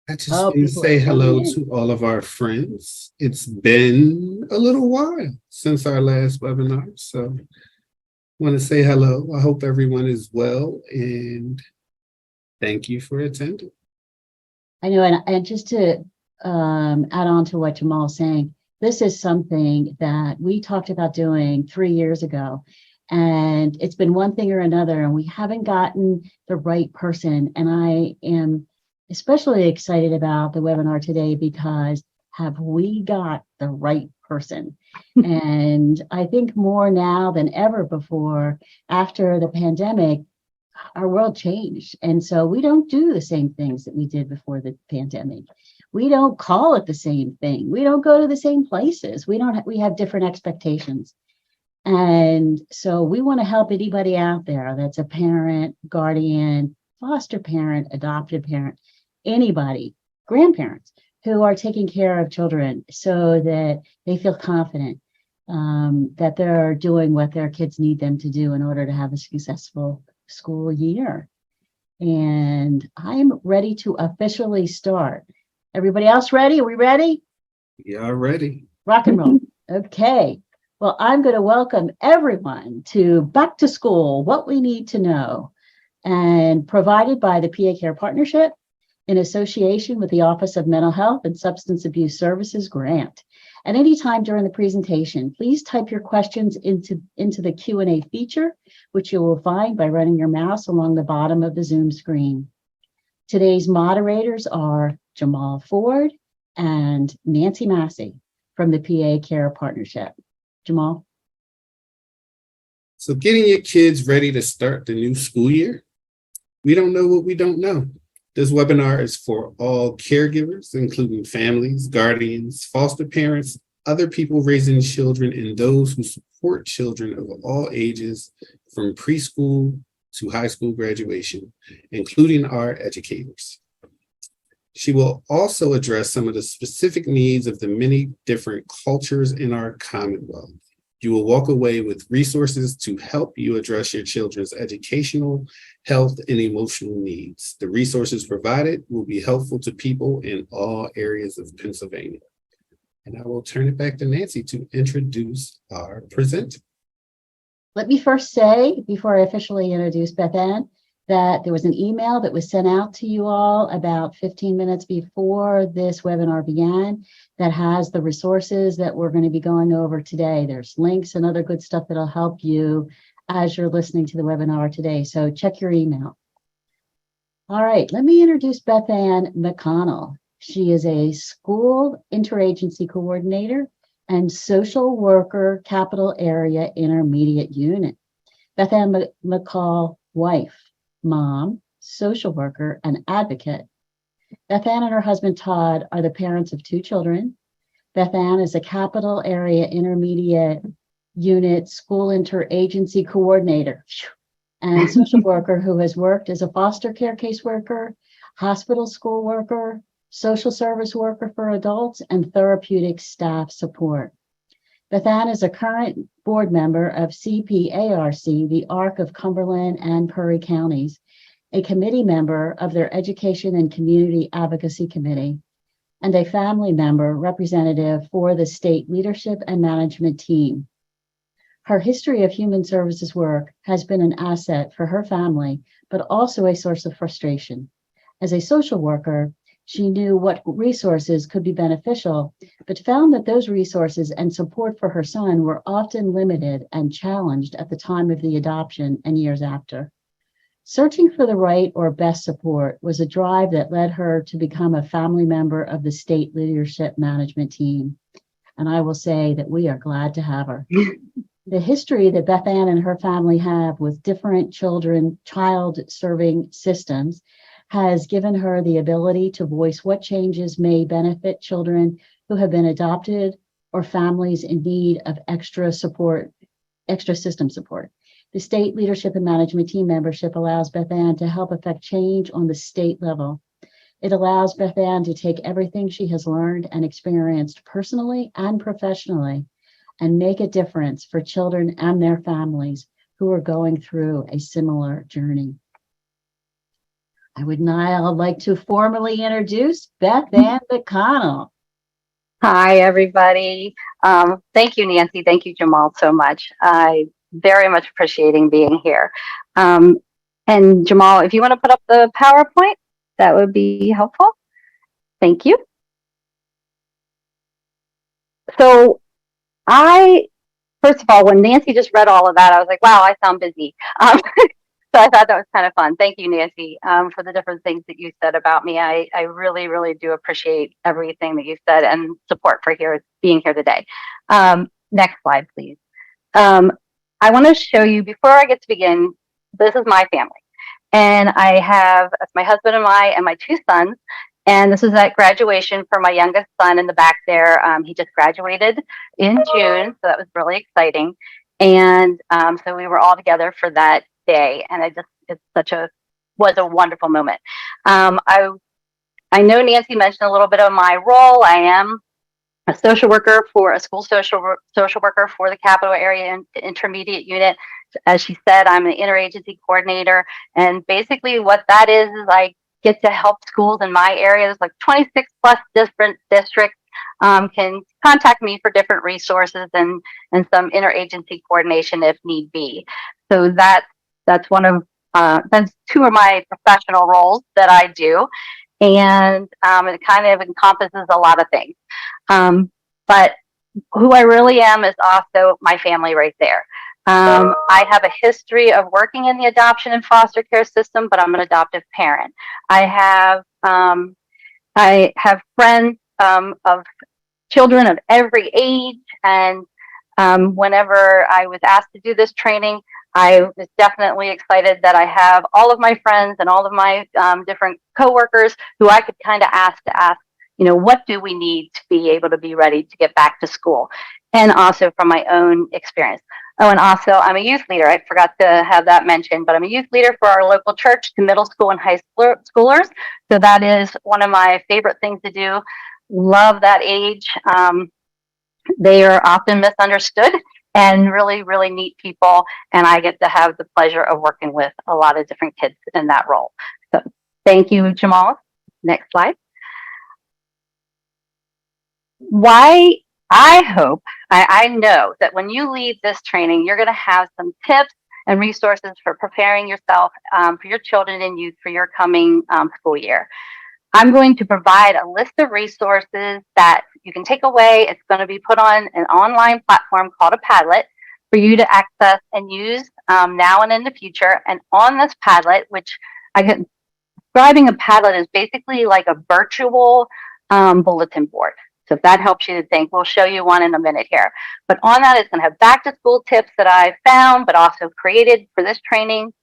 I just Oh, want to people are say coming hello in. to all of our friends. It's been a little while since our last webinar, so want to say hello. I hope everyone is well and thank you for attending. I know, and just to add on to what Jamal's saying, this is something that we talked about doing 3 years ago, and it's been one thing or another, and we haven't gotten the right person. And I am especially excited about the webinar today because have we got the right person? And I think more now than ever before, after the pandemic, our world changed. And so we don't do the same things that we did before the pandemic. We don't call it the same thing. We don't go to the same places. We have different expectations. And so we want to help anybody out there that's a parent, guardian, foster parent, adopted parent, anybody, grandparents who are taking care of children so that they feel confident that they're doing what their kids need them to do in order to have a successful school year. And I'm ready to officially start. Everybody else ready? Are we ready? Y'all ready? Rock and roll. Okay. Well, I'm going to welcome everyone to Back to School, What We Need to Know, and provided by the PA Care Partnership in association with the Office of Mental Health and Substance Abuse Services grant. At any time during the presentation, please type your questions into the Q&A feature, which you will find by running your mouse along the bottom of the Zoom screen. Today's moderators are Jamal Ford and Nancy Massey from the PA Care Partnership. Jamal. So getting your kids ready to start the new school year, we don't know what we don't know. This webinar is for all caregivers, including families, guardians, foster parents, other people raising children, and those who support children of all ages from preschool to high school graduation, including our educators. She will also address some of the specific needs of the many different cultures in our Commonwealth. You will walk away with resources to help you address your children's educational, health, and emotional needs. The resources provided will be helpful to people in all areas of Pennsylvania. And I will turn it back to Nancy to introduce our presenter. Let me first say, before I officially introduce Beth-Ann, that there was an email that was sent out to you all about 15 minutes before this webinar began that has the resources that we're going to be going over today. There's links and other good stuff that'll help you as you're listening to the webinar today. So check your email. All right, let me introduce Beth-Ann McConnell. She is a school interagency coordinator and social worker capital area intermediate unit. Beth-Ann McCall, wife, mom, social worker, and advocate. Beth-Ann and her husband Todd are the parents of 2 children. Beth-Ann is a capital area intermediate unit school interagency coordinator and social worker who has worked as a foster care caseworker, hospital school worker, social service worker for adults, and therapeutic staff support. Beth-Ann is a current board member of CPARC, the ARC of Cumberland and Perry Counties, a committee member of their Education and Community Advocacy Committee, and a family member representative for the state leadership and management team. Her history of human services work has been an asset for her family, but also a source of frustration. As a social worker, she knew what resources could be beneficial, but found that those resources and support for her son were often limited and challenged at the time of the adoption and years after. Searching for the right or best support was a drive that led her to become a family member of the state leadership management team. And I will say that we are glad to have her. The history that Beth-Ann and her family have with different child serving systems has given her the ability to voice what changes may benefit children who have been adopted or families in need of extra system support. The state leadership and management team membership allows Beth-Ann to help affect change on the state level. It allows Beth-Ann to take everything she has learned and experienced personally and professionally and make a difference for children and their families who are going through a similar journey. I would now like to formally introduce Beth-Ann McConnell. Hi, everybody. Thank you, Nancy. Thank you, Jamal, so much. I very much appreciating being here. And Jamal, if you want to put up the PowerPoint, that would be helpful. Thank you. So first of all, when Nancy just read all of that, I was like, wow, I sound busy. So I thought that was kind of fun. Thank you, Nancy, for the different things that you said about me. I really, really do appreciate everything that you said and support for being here today. Next slide, please. I want to show you, before I get to begin, this is my family. And I have my husband and my two sons. And this is at graduation for my youngest son in the back there. He just graduated in June, so that was really exciting. And so we were all together for that day, and was a wonderful moment. I know Nancy mentioned a little bit of my role. I am a social worker for a school social worker for the Capital Area Intermediate Unit. As she said, I'm an interagency coordinator, and basically what that is I get to help schools in my area. There's like 26 plus different districts can contact me for different resources and some interagency coordination if need be. So that's that's two of my professional roles that I do, and it kind of encompasses a lot of things. But who I really am is also my family right there. I have a history of working in the adoption and foster care system, but I'm an adoptive parent. I have friends of children of every age, and whenever I was asked to do this training, I was definitely excited that I have all of my friends and all of my different coworkers who I could kind of ask, what do we need to be able to be ready to get back to school? And also from my own experience. Oh, and also I'm a youth leader. I forgot to have that mentioned, but I'm a youth leader for our local church to middle school and high schoolers. So that is one of my favorite things to do. Love that age. They are often misunderstood and really, really neat people. And I get to have the pleasure of working with a lot of different kids in that role. So thank you, Jamal. Next slide. Why I know that when you leave this training, you're going to have some tips and resources for preparing yourself for your children and youth for your coming school year. I'm going to provide a list of resources that you can take away. It's going to be put on an online platform called a Padlet for you to access and use now and in the future. And on this Padlet, which describing a Padlet is basically like a virtual bulletin board. So if that helps you to think, we'll show you one in a minute here. But on that, it's going to have back to school tips that I found, but also created for this training.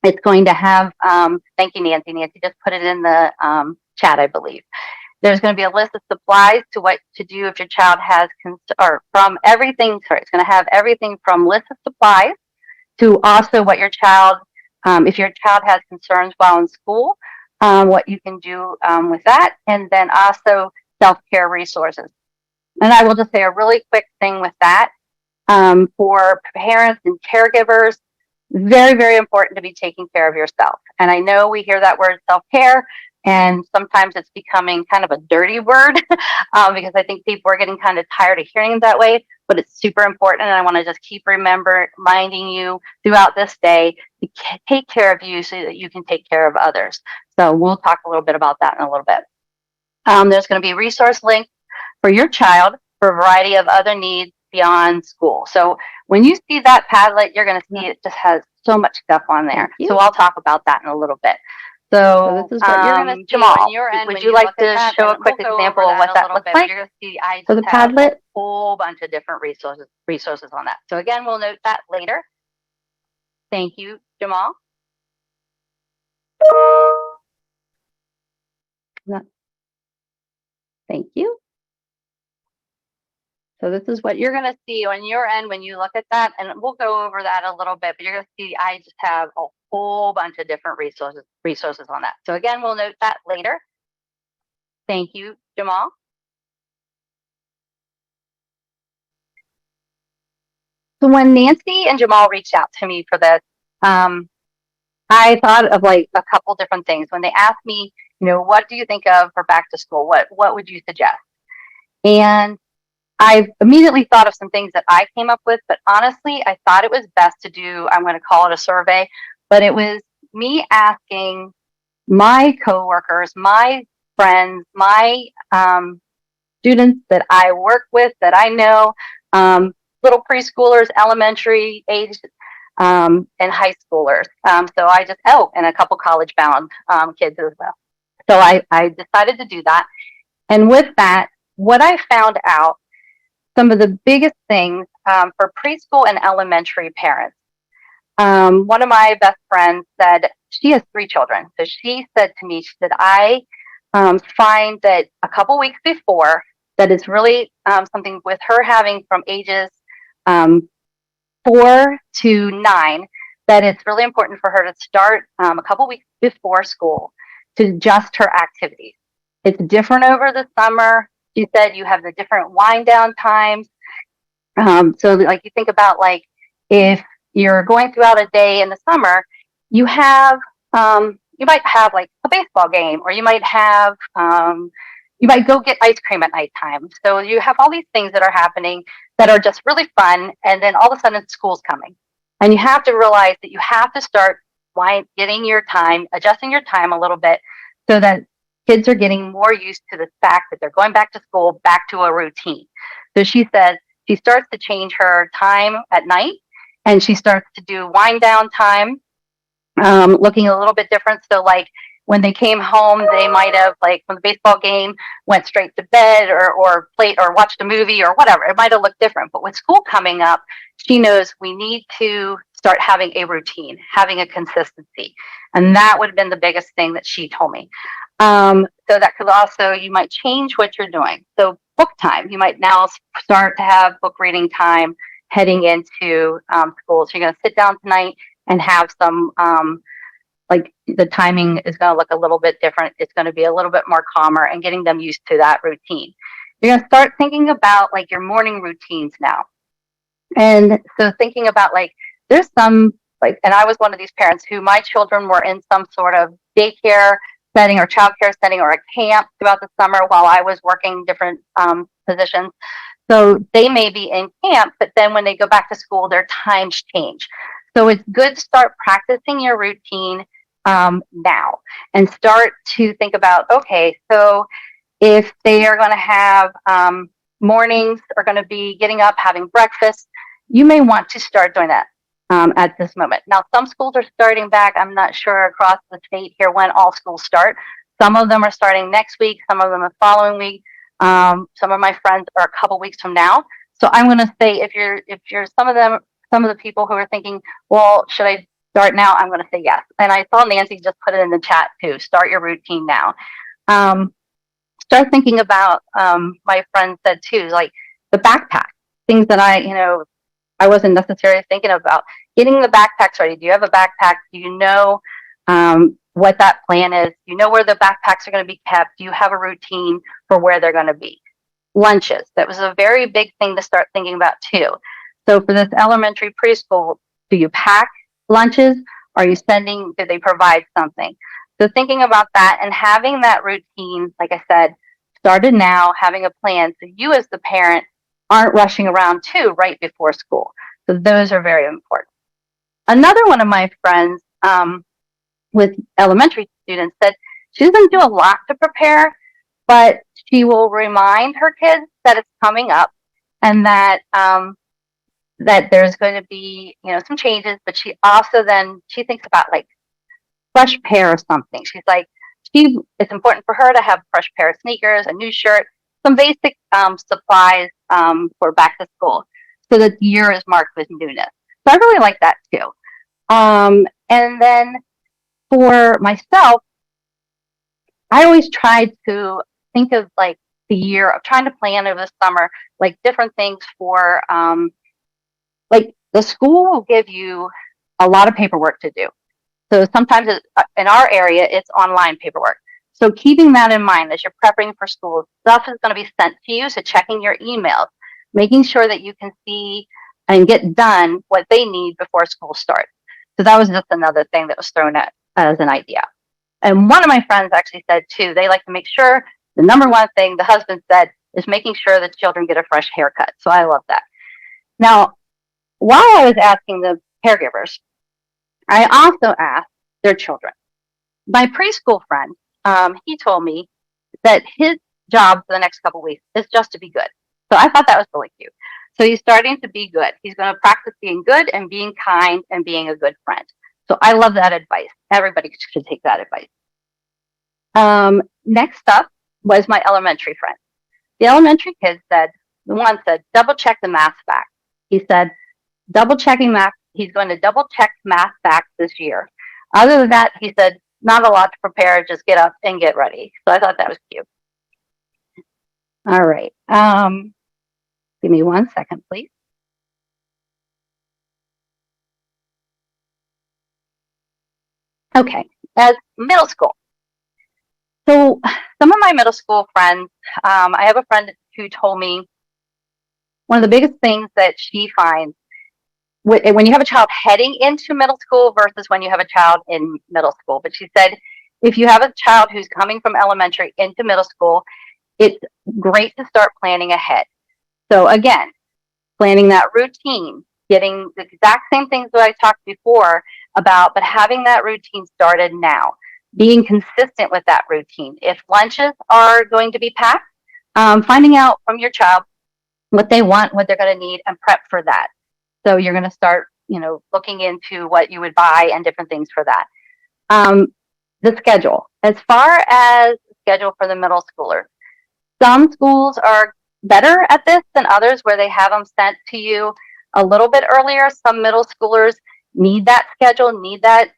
It's going to have, thank you, Nancy. Nancy just put it in the chat, I believe. There's going to be a list of supplies to what to do if your child has, from everything, it's going to have everything from list of supplies to also what your child, if your child has concerns while in school, what you can do with that. And then also self-care resources. And I will just say a really quick thing with that. For parents and caregivers, very, very important to be taking care of yourself. And I know we hear that word self-care, and sometimes it's becoming kind of a dirty word because I think people are getting kind of tired of hearing it that way, but it's super important. And I want to just keep reminding you throughout this day to take care of you so that you can take care of others. So we'll talk a little bit about that in a little bit. There's going to be resource links for your child for a variety of other needs beyond school. So when you see that Padlet, you're going to see it just has so much stuff on there. So I'll talk about that in a little bit. So this is what you're going to see Jamal, on your end. Would you like to show a quick example of what that looks like? You're going to see I just have a whole bunch of different resources on that. So again, we'll note that later. Thank you, Jamal. Thank you. So this is what you're going to see on your end when you look at that, and we'll go over that a little bit, but you're going to see I just have a whole bunch of different resources on that. So again, we'll note that later. Thank you, Jamal. So when Nancy and Jamal reached out to me for this, I thought of like a couple different things. When they asked me, what do you think of for back to school? What would you suggest? And I immediately thought of some things that I came up with, but honestly, I thought it was best to do, I'm going to call it a survey, but it was me asking my coworkers, my friends, my students that I work with, that I know, little preschoolers, elementary age, and high schoolers. And a couple college bound kids as well. So I decided to do that. And with that, what I found out, some of the biggest things for preschool and elementary parents. One of my best friends said, she has 3 children. So she said to me, she said, I find that a couple weeks before, that is really something with her having from ages 4 to 9, that it's really important for her to start a couple weeks before school to adjust her activities. It's different over the summer. She said you have the different wind down times. So like you think about like if you're going throughout a day in the summer, you have you might have like a baseball game, or you might have you might go get ice cream at nighttime. So you have all these things that are happening that are just really fun, and then all of a sudden school's coming, and you have to realize that you have to start getting your time, adjusting your time a little bit, so that kids are getting more used to the fact that they're going back to school, back to a routine. So she says she starts to change her time at night, and she starts to do wind down time, looking a little bit different. So like when they came home, they might have, like from the baseball game, went straight to bed or played or watched a movie or whatever. It might have looked different. But with school coming up, she knows we need to start having a routine, having a consistency. And that would have been the biggest thing that she told me. So that could also, you might change what you're doing. So book time, you might now start to have book reading time heading into school. So you're going to sit down tonight and have some, like the timing is going to look a little bit different. It's going to be a little bit more calmer, and getting them used to that routine. You're going to start thinking about like your morning routines now. And so thinking about like, there's some like, and I was one of these parents who my children were in some sort of daycare setting or childcare setting or a camp throughout the summer while I was working different positions. So they may be in camp, but then when they go back to school, their times change. So it's good to start practicing your routine now, and start to think about, okay, so if they are going to have mornings are going to be getting up, having breakfast, you may want to start doing that at this moment. Now, some schools are starting back. I'm not sure across the state here when all schools start. Some of them are starting next week. Some of them the following week. Some of my friends are a couple weeks from now. So I'm going to say, if you're some of the people who are thinking, well, should I start now? I'm going to say yes. And I saw Nancy just put it in the chat too. Start your routine now. Start thinking about, my friend said too, like the backpack, things that I wasn't necessarily thinking about. Getting the backpacks ready. Do you have a backpack? Do you know what that plan is? Do you know where the backpacks are going to be kept? Do you have a routine for where they're going to be? Lunches. That was a very big thing to start thinking about too. So for this elementary preschool, do you pack lunches? Are you do they provide something? So thinking about that and having that routine, like I said, started now, having a plan. So you as the parent aren't rushing around too right before school. So those are very important. Another one of my friends with elementary students said she doesn't do a lot to prepare, but she will remind her kids that it's coming up, and that that there's going to be some changes. But she also she thinks about like fresh pair of something. She's like, it's important for her to have a fresh pair of sneakers, a new shirt, some basic supplies for back to school, so that the year is marked with newness. So I really like that too. And then for myself, I always tried to think of like the year of trying to plan over the summer, like different things for like the school will give you a lot of paperwork to do. So sometimes in our area, it's online paperwork. So keeping that in mind as you're prepping for school, stuff is going to be sent to you. So checking your emails, making sure that you can see and get done what they need before school starts. So that was just another thing that was thrown at as an idea. And one of my friends actually said too, they like to make sure the number one thing the husband said is making sure the children get a fresh haircut. So I love that. Now, while I was asking the caregivers, I also asked their children. My preschool friend, he told me that his job for the next couple of weeks is just to be good. So I thought that was really cute. So he's starting to be good. He's going to practice being good and being kind and being a good friend. So I love that advice. Everybody should take that advice. Next up was my elementary friend. The elementary kid said, the one said, double check the math facts. He said, double checking math. He's going to double check math facts this year. Other than that, he said, not a lot to prepare. Just get up and get ready. So I thought that was cute. All right. Give me 1 second, please. Okay. As middle school. So some of my middle school friends, I have a friend who told me one of the biggest things that she finds when you have a child heading into middle school versus when you have a child in middle school. But she said, if you have a child who's coming from elementary into middle school, it's great to start planning ahead. So again, planning that routine, getting the exact same things that I talked before about, but having that routine started now, being consistent with that routine. If lunches are going to be packed, finding out from your child what they want, what they're going to need, and prep for that. So you're going to start, looking into what you would buy and different things for that. The schedule. As far as the schedule for the middle schoolers, some schools are better at this than others where they have them sent to you a little bit earlier. Some middle schoolers need that schedule, need that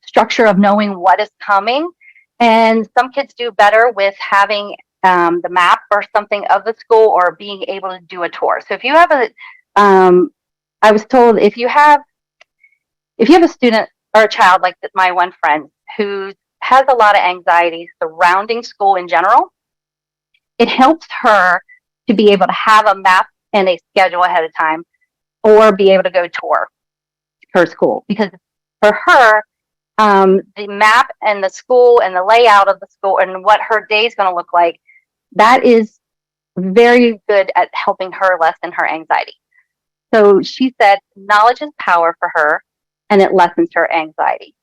structure of knowing what is coming. And some kids do better with having the map or something of the school or being able to do a tour. So if you have I was told if you have a student or a child like my one friend who has a lot of anxiety surrounding school in general, it helps her to be able to have a map and a schedule ahead of time or be able to go tour her school. Because for her, the map and the school and the layout of the school and what her day is going to look like, that is very good at helping her lessen her anxiety. So she said knowledge is power for her and it lessens her anxiety.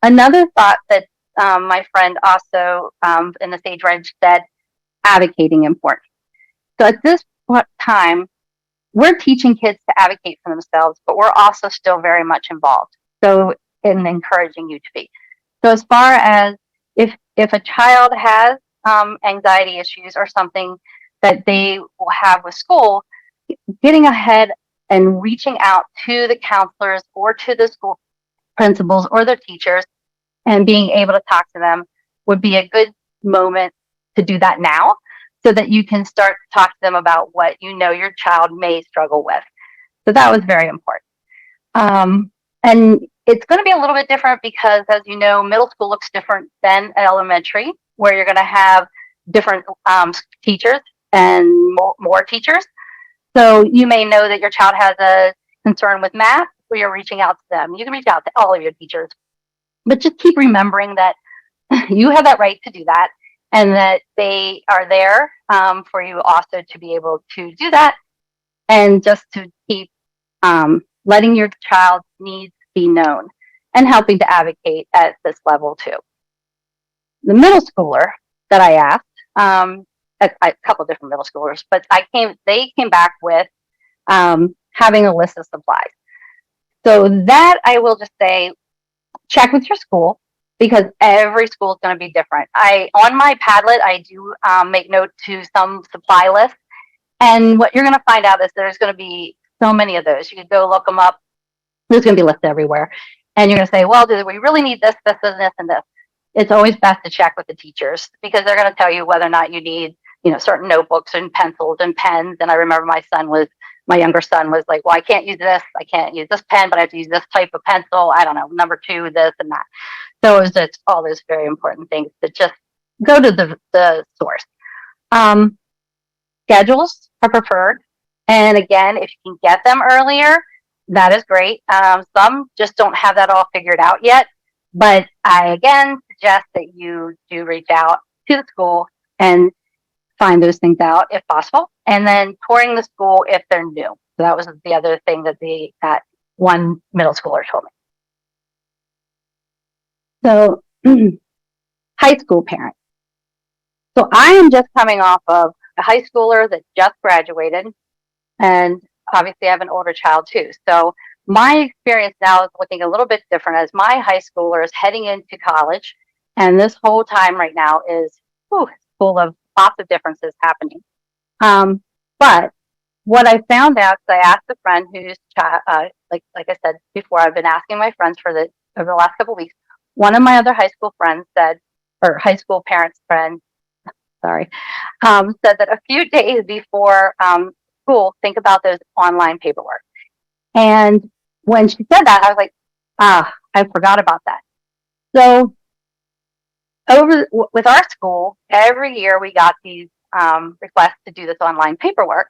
Another thought that my friend also in the Sage Ranch said, advocating important. So at this time, we're teaching kids to advocate for themselves, but we're also still very much involved. So in encouraging you to be. So as far as if a child has anxiety issues or something that they will have with school, getting ahead and reaching out to the counselors or to the school principals or their teachers and being able to talk to them would be a good moment to do that now so that you can start to talk to them about what your child may struggle with. So that was very important. And it's going to be a little bit different because, as you know, middle school looks different than elementary, where you're going to have different teachers and more teachers. So you may know that your child has a concern with math, where you're reaching out to them. You can reach out to all of your teachers, but just keep remembering that you have that right to do that and that they are there for you also to be able to do that and just to keep letting your child's needs be known and helping to advocate at this level too. The middle schooler that I asked, a couple of different middle schoolers, but they came back with having a list of supplies. So that I will just say, check with your school because every school is going to be different. On my Padlet, I do make note to some supply lists. And what you're going to find out is there's going to be so many of those. You can go look them up. There's going to be lists everywhere. And you're going to say, well, do we really need this, this, and this, and this? It's always best to check with the teachers because they're going to tell you whether or not you need, certain notebooks and pencils and pens. And I remember my younger son was like, well, I can't use this. I can't use this pen, but I have to use this type of pencil. I don't know, number 2, this and that. So it was just all those very important things to just go to the source. Schedules are preferred. And again, if you can get them earlier, that is great. Some just don't have that all figured out yet. But I again suggest that you do reach out to the school and find those things out if possible, and then touring the school if they're new. So that was the other thing that that one middle schooler told me. So high school parents. So I am just coming off of a high schooler that just graduated, and obviously I have an older child too. So my experience now is looking a little bit different as my high schooler is heading into college, and this whole time right now is full of lots of differences happening. But what I found out, I asked a friend who's like I said before, I've been asking my friends over the last couple of weeks. One of my other high school friends said, or high school parents friend, sorry, said that a few days before school, think about those online paperwork. And when she said that, I was like, I forgot about that. So with our school, every year we got these requests to do this online paperwork.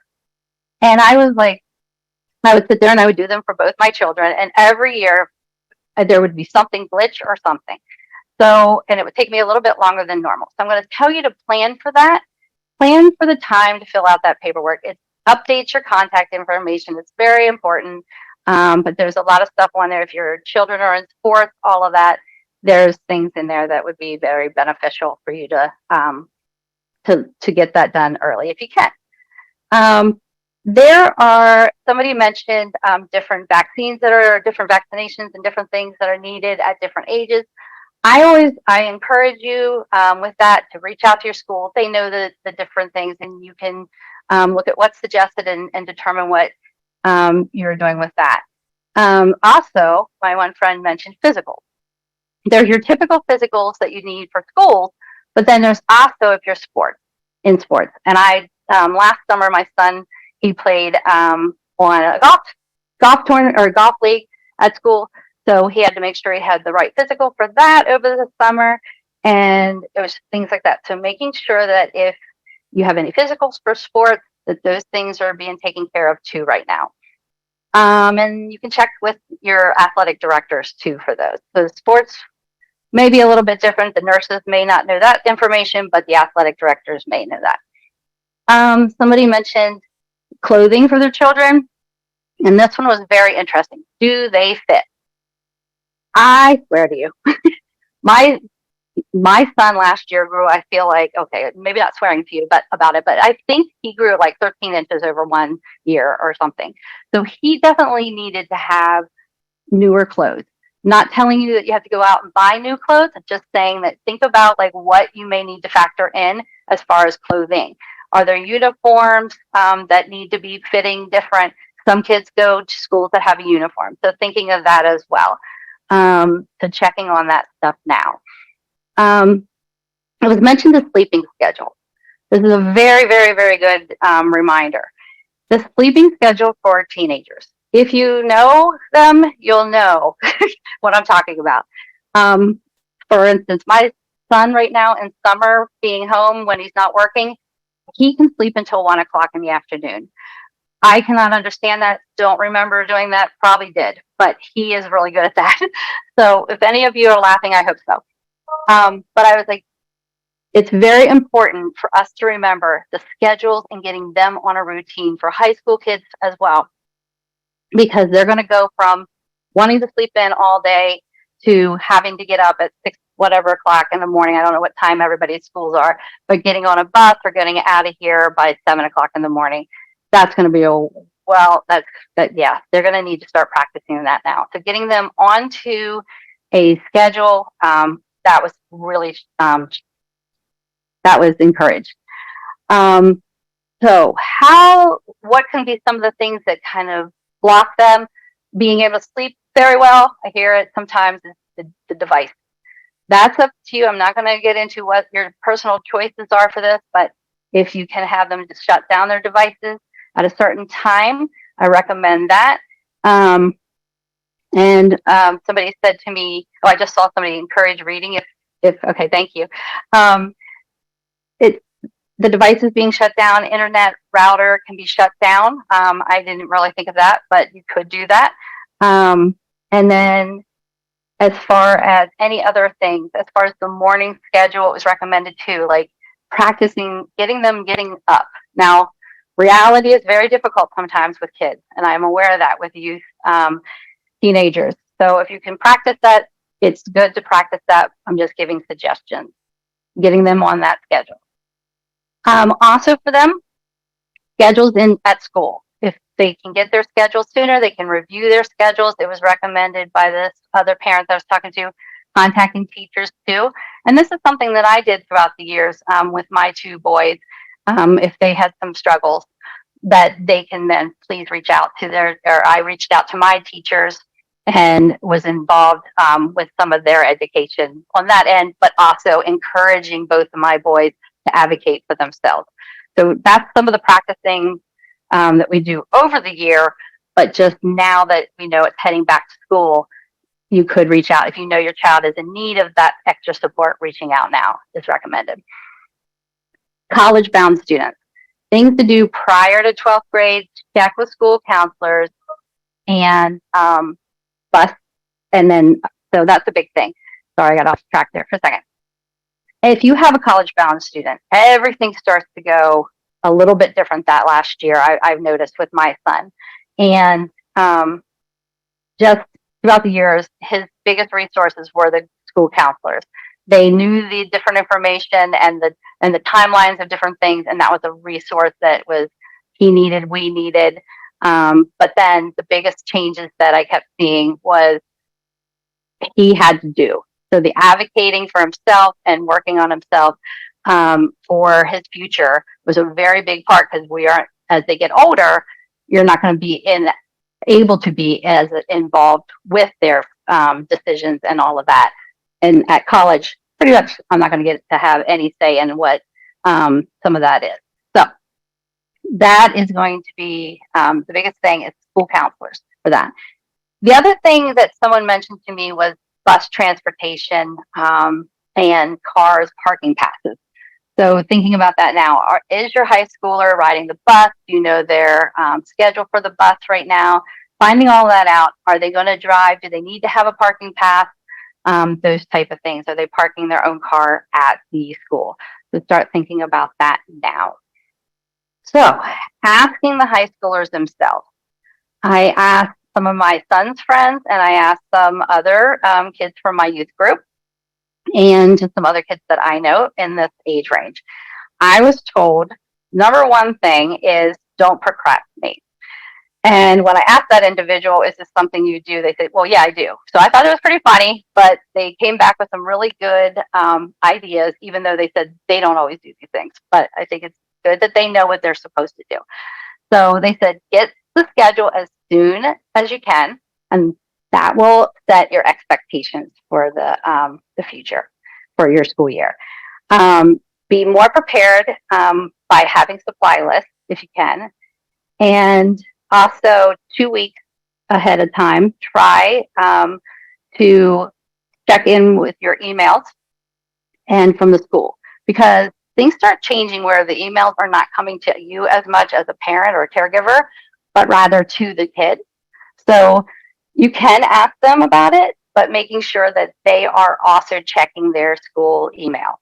And I was like, I would sit there and I would do them for both my children. And every year there would be something glitch or something. So, and it would take me a little bit longer than normal. So I'm going to tell you to plan for that. Plan for the time to fill out that paperwork. It updates your contact information. It's very important. But there's a lot of stuff on there. If your children are in sports, all of that, there's things in there that would be very beneficial for you to get that done early if you can. Somebody mentioned different vaccines different vaccinations and different things that are needed at different ages. I encourage you with that to reach out to your school. They know the different things, and you can look at what's suggested and determine what you're doing with that. Also, my one friend mentioned physicals. There's your typical physicals that you need for schools, but then there's also if you're in sports. And last summer, my son, he played on a golf tournament or golf league at school. So he had to make sure he had the right physical for that over the summer. And it was things like that. So making sure that if you have any physicals for sports, that those things are being taken care of too right now. And you can check with your athletic directors too for those. So sports may be a little bit different. The nurses may not know that information, but the athletic directors may know that. Somebody mentioned clothing for their children, and this one was very interesting. Do they fit? I swear to you, my son last year grew, I feel like, okay, maybe not swearing to you about it, but I think he grew like 13 inches over 1 year or something. So he definitely needed to have newer clothes. Not telling you that you have to go out and buy new clothes, just saying that think about like what you may need to factor in as far as clothing. Are there uniforms that need to be fitting different? Some kids go to schools that have a uniform. So thinking of that as well. So checking on that stuff now. It was mentioned the sleeping schedule. This is a very, very, very good reminder. The sleeping schedule for teenagers. If you know them, you'll know what I'm talking about. For instance, my son right now in summer being home when he's not working, he can sleep until 1 o'clock in the afternoon. I cannot understand that. Don't remember doing that. Probably did, but he is really good at that. So if any of you are laughing, I hope so. But I was like, it's very important for us to remember the schedules and getting them on a routine for high school kids as well, because they're going to go from wanting to sleep in all day to having to get up at 6 whatever o'clock in the morning. I don't know what time everybody's schools are, but getting on a bus or getting out of here by 7 o'clock in the morning. That's going to be yeah, they're going to need to start practicing that now. So getting them onto a schedule, that was really, that was encouraged. So what can be some of the things that kind of block them being able to sleep very well? I hear it sometimes is the device. That's up to you. I'm not going to get into what your personal choices are for this, but if you can have them just shut down their devices at a certain time, I recommend that. Somebody said to me, I just saw somebody encourage reading. Okay, thank you. the devices being shut down, internet router can be shut down. I didn't really think of that, but you could do that. And then as far as any other things, as far as the morning schedule, it was recommended too, like practicing, getting up. Now, reality is very difficult sometimes with kids, and I'm aware of that with youth, teenagers. So if you can practice that, it's good to practice that. I'm just giving suggestions, getting them on that schedule. Also for them, schedules in at school. If they can get their schedules sooner, they can review their schedules. It was recommended by this other parent that I was talking to, contacting teachers too. And this is something that I did throughout the years with my two boys. If they had some struggles, that they can then please reach out to or I reached out to my teachers and was involved with some of their education on that end, but also encouraging both of my boys to advocate for themselves. So that's some of the practicing that we do over the year, but just now that we know it's heading back to school, you could reach out. If you know your child is in need of that extra support, reaching out now is recommended. College-bound students, things to do prior to 12th grade, check with school counselors and bus. And then, so that's a big thing. Sorry, I got off track there for a second. If you have a college-bound student, everything starts to go a little bit different that last year, I've noticed with my son. And just throughout the years, his biggest resources were the school counselors. They knew the different information and the timelines of different things, and that was a resource that was he needed, we needed. But then the biggest changes that I kept seeing was he had to do. So the advocating for himself and working on himself for his future was a very big part, because we aren't, as they get older, you're not going to be able to be as involved with their decisions and all of that. And at college, pretty much, I'm not going to get to have any say in what some of that is. So that is going to be the biggest thing is school counselors for that. The other thing that someone mentioned to me was bus transportation and cars parking passes. So thinking about that now, is your high schooler riding the bus? Do you know their schedule for the bus right now? Finding all that out. Are they going to drive? Do they need to have a parking pass? Those type of things. Are they parking their own car at the school? So start thinking about that now. So asking the high schoolers themselves. I asked some of my son's friends, and I asked some other kids from my youth group, and just some other kids that I know in this age range. I was told, number one thing is don't procrastinate. And when I asked that individual, is this something you do? They said, well, yeah, I do. So I thought it was pretty funny, but they came back with some really good ideas, even though they said they don't always do these things. But I think it's good that they know what they're supposed to do. So they said, get the schedule as soon as you can, and that will set your expectations for the future for your school year. Be more prepared by having supply lists if you can, and also 2 weeks ahead of time, try to check in with your emails and from the school, because things start changing where the emails are not coming to you as much as a parent or a caregiver, but rather to the kid. So you can ask them about it, but making sure that they are also checking their school email.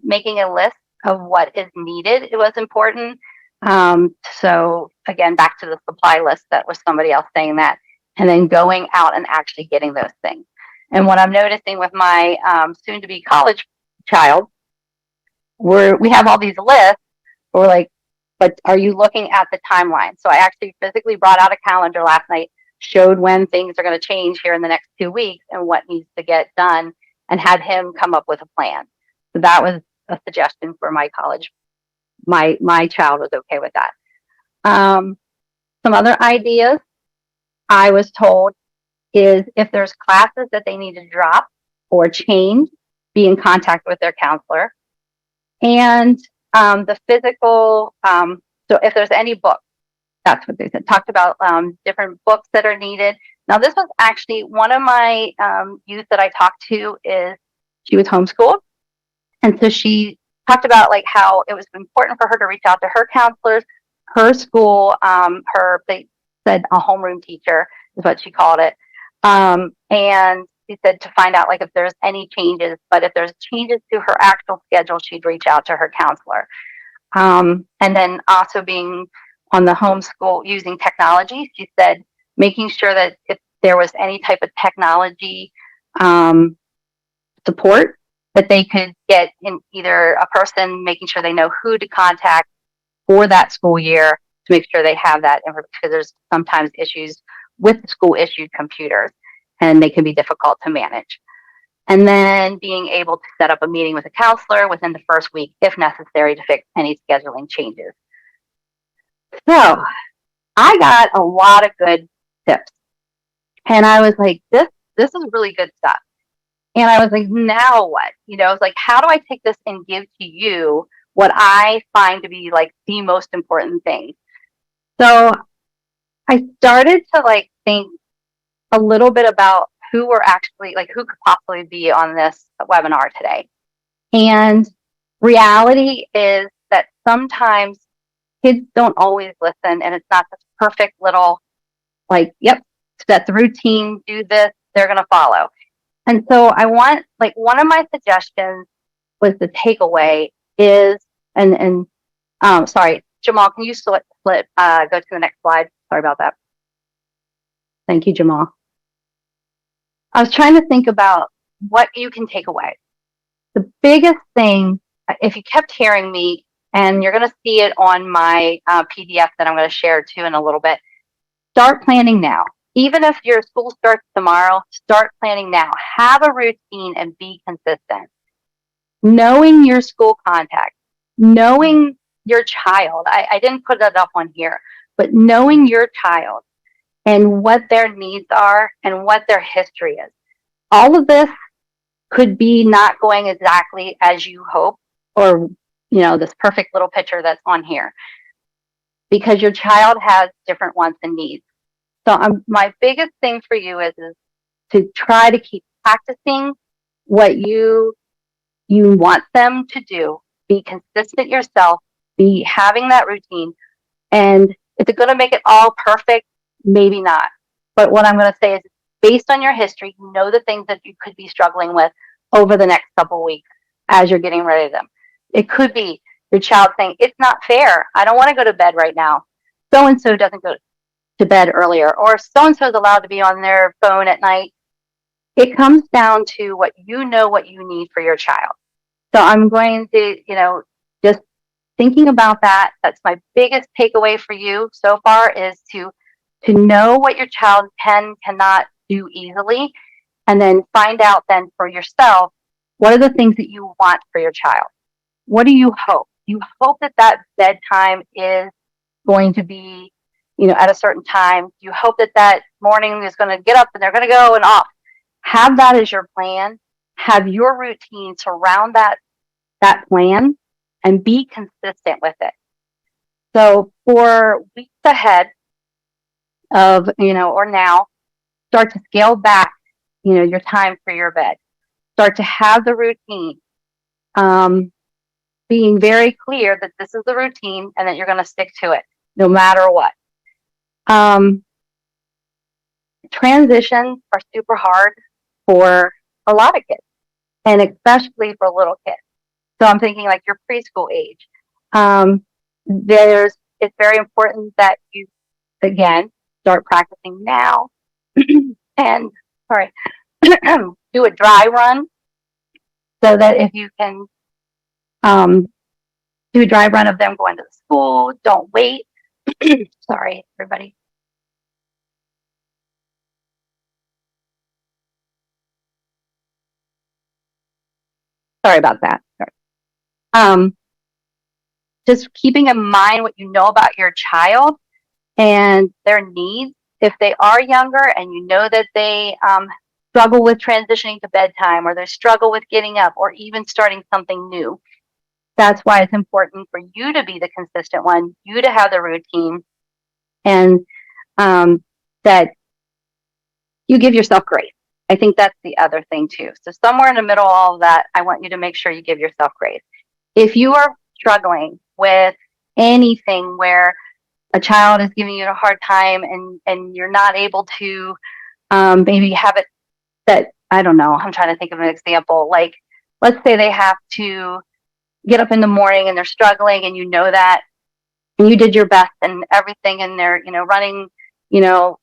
Making a list of what is needed, it was important. So again, back to the supply list, that was somebody else saying that, and then going out and actually getting those things. And what I'm noticing with my soon to be college child, we have all these lists, we're like, but are you looking at the timeline? So I actually physically brought out a calendar last night, showed when things are going to change here in the next 2 weeks and what needs to get done, and had him come up with a plan. So that was a suggestion for my college. My child was okay with that. Some other ideas I was told is if there's classes that they need to drop or change, be in contact with their counselor. And the physical, so if there's any books, that's what they said. Talked about different books that are needed. Now, this was actually one of my youth that I talked to. She was homeschooled, and so she talked about like how it was important for her to reach out to her counselors, her school, they said a homeroom teacher is what she called it. And she said to find out like if there's any changes, but if there's changes to her actual schedule, she'd reach out to her counselor. And then also being on the homeschool using technology, she said making sure that if there was any type of technology support, that they could get in either a person making sure they know who to contact for that school year to make sure they have that information, because there's sometimes issues with the school issued computers and they can be difficult to manage. And then being able to set up a meeting with a counselor within the first week, if necessary, to fix any scheduling changes. So I got a lot of good tips. And I was like, this is really good stuff. And I was like, now what? You know, it's like, how do I take this and give to you what I find to be like the most important thing? So I started to like think a little bit about who were actually like who could possibly be on this webinar today. And reality is that sometimes kids don't always listen, and it's not this perfect little like, yep, set the routine, do this, they're going to follow. And so I want, like, one of my suggestions was the takeaway is, sorry, Jamal, can you go to the next slide? Sorry about that. Thank you, Jamal. I was trying to think about what you can take away. The biggest thing, if you kept hearing me, and you're going to see it on my PDF that I'm going to share too in a little bit, start planning now. Even if your school starts tomorrow, start planning now. Have a routine and be consistent. Knowing your school contact, knowing your child. I didn't put that up on here, but knowing your child and what their needs are and what their history is. All of this could be not going exactly as you hope, or, you know, this perfect little picture that's on here, because your child has different wants and needs. So my biggest thing for you is to try to keep practicing what you want them to do. Be consistent yourself, be having that routine. And is it going to make it all perfect? Maybe not. But what I'm going to say is, based on your history, know the things that you could be struggling with over the next couple of weeks as you're getting ready to them. It could be your child saying, it's not fair. I don't want to go to bed right now. So-and-so doesn't go to bed earlier, or so-and-so is allowed to be on their phone at night. It comes down to what you know, what you need for your child. So I'm going to, just thinking about that. That's my biggest takeaway for you so far, is to know what your child cannot do easily, and then find out then for yourself, what are the things that you want for your child? What do you hope? You hope that bedtime is going to be, at a certain time. You hope that morning is going to get up and they're going to go and off. Have that as your plan. Have your routine surround that plan, and be consistent with it. So for weeks ahead of, or now, start to scale back, your time for your bed. Start to have the routine. Being very clear that this is the routine and that you're going to stick to it no matter what. Transitions are super hard for a lot of kids, and especially for little kids. So I'm thinking like your preschool age. It's very important that you, again, start practicing now and do a dry run, so that if you can do a dry run of them going to the school, don't wait. Sorry, everybody. Sorry about that. Sorry. Just keeping in mind what you know about your child and their needs. If they are younger and you know that they struggle with transitioning to bedtime, or they struggle with getting up, or even starting something new, that's why it's important for you to be the consistent one, you to have the routine, and that you give yourself grace. I think that's the other thing too. So somewhere in the middle of all of that, I want you to make sure you give yourself grace. if you are struggling with anything where a child is giving you a hard time and you're not able to maybe have it that, I don't know, I'm trying to think of an example. Like, let's say they have to get up in the morning and they're struggling and you know that, and you did your best and everything, and they're, running,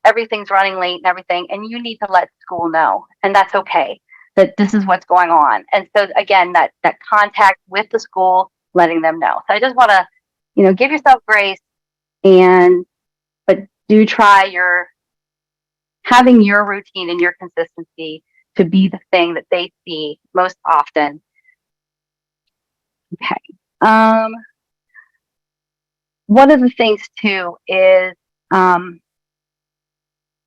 everything's running late and everything, and you need to let school know, and that's okay, that this is what's going on. And so again, that contact with the school, letting them know. So I just want to, give yourself grace, but do try having your routine and your consistency to be the thing that they see most often. Okay. One of the things too is, I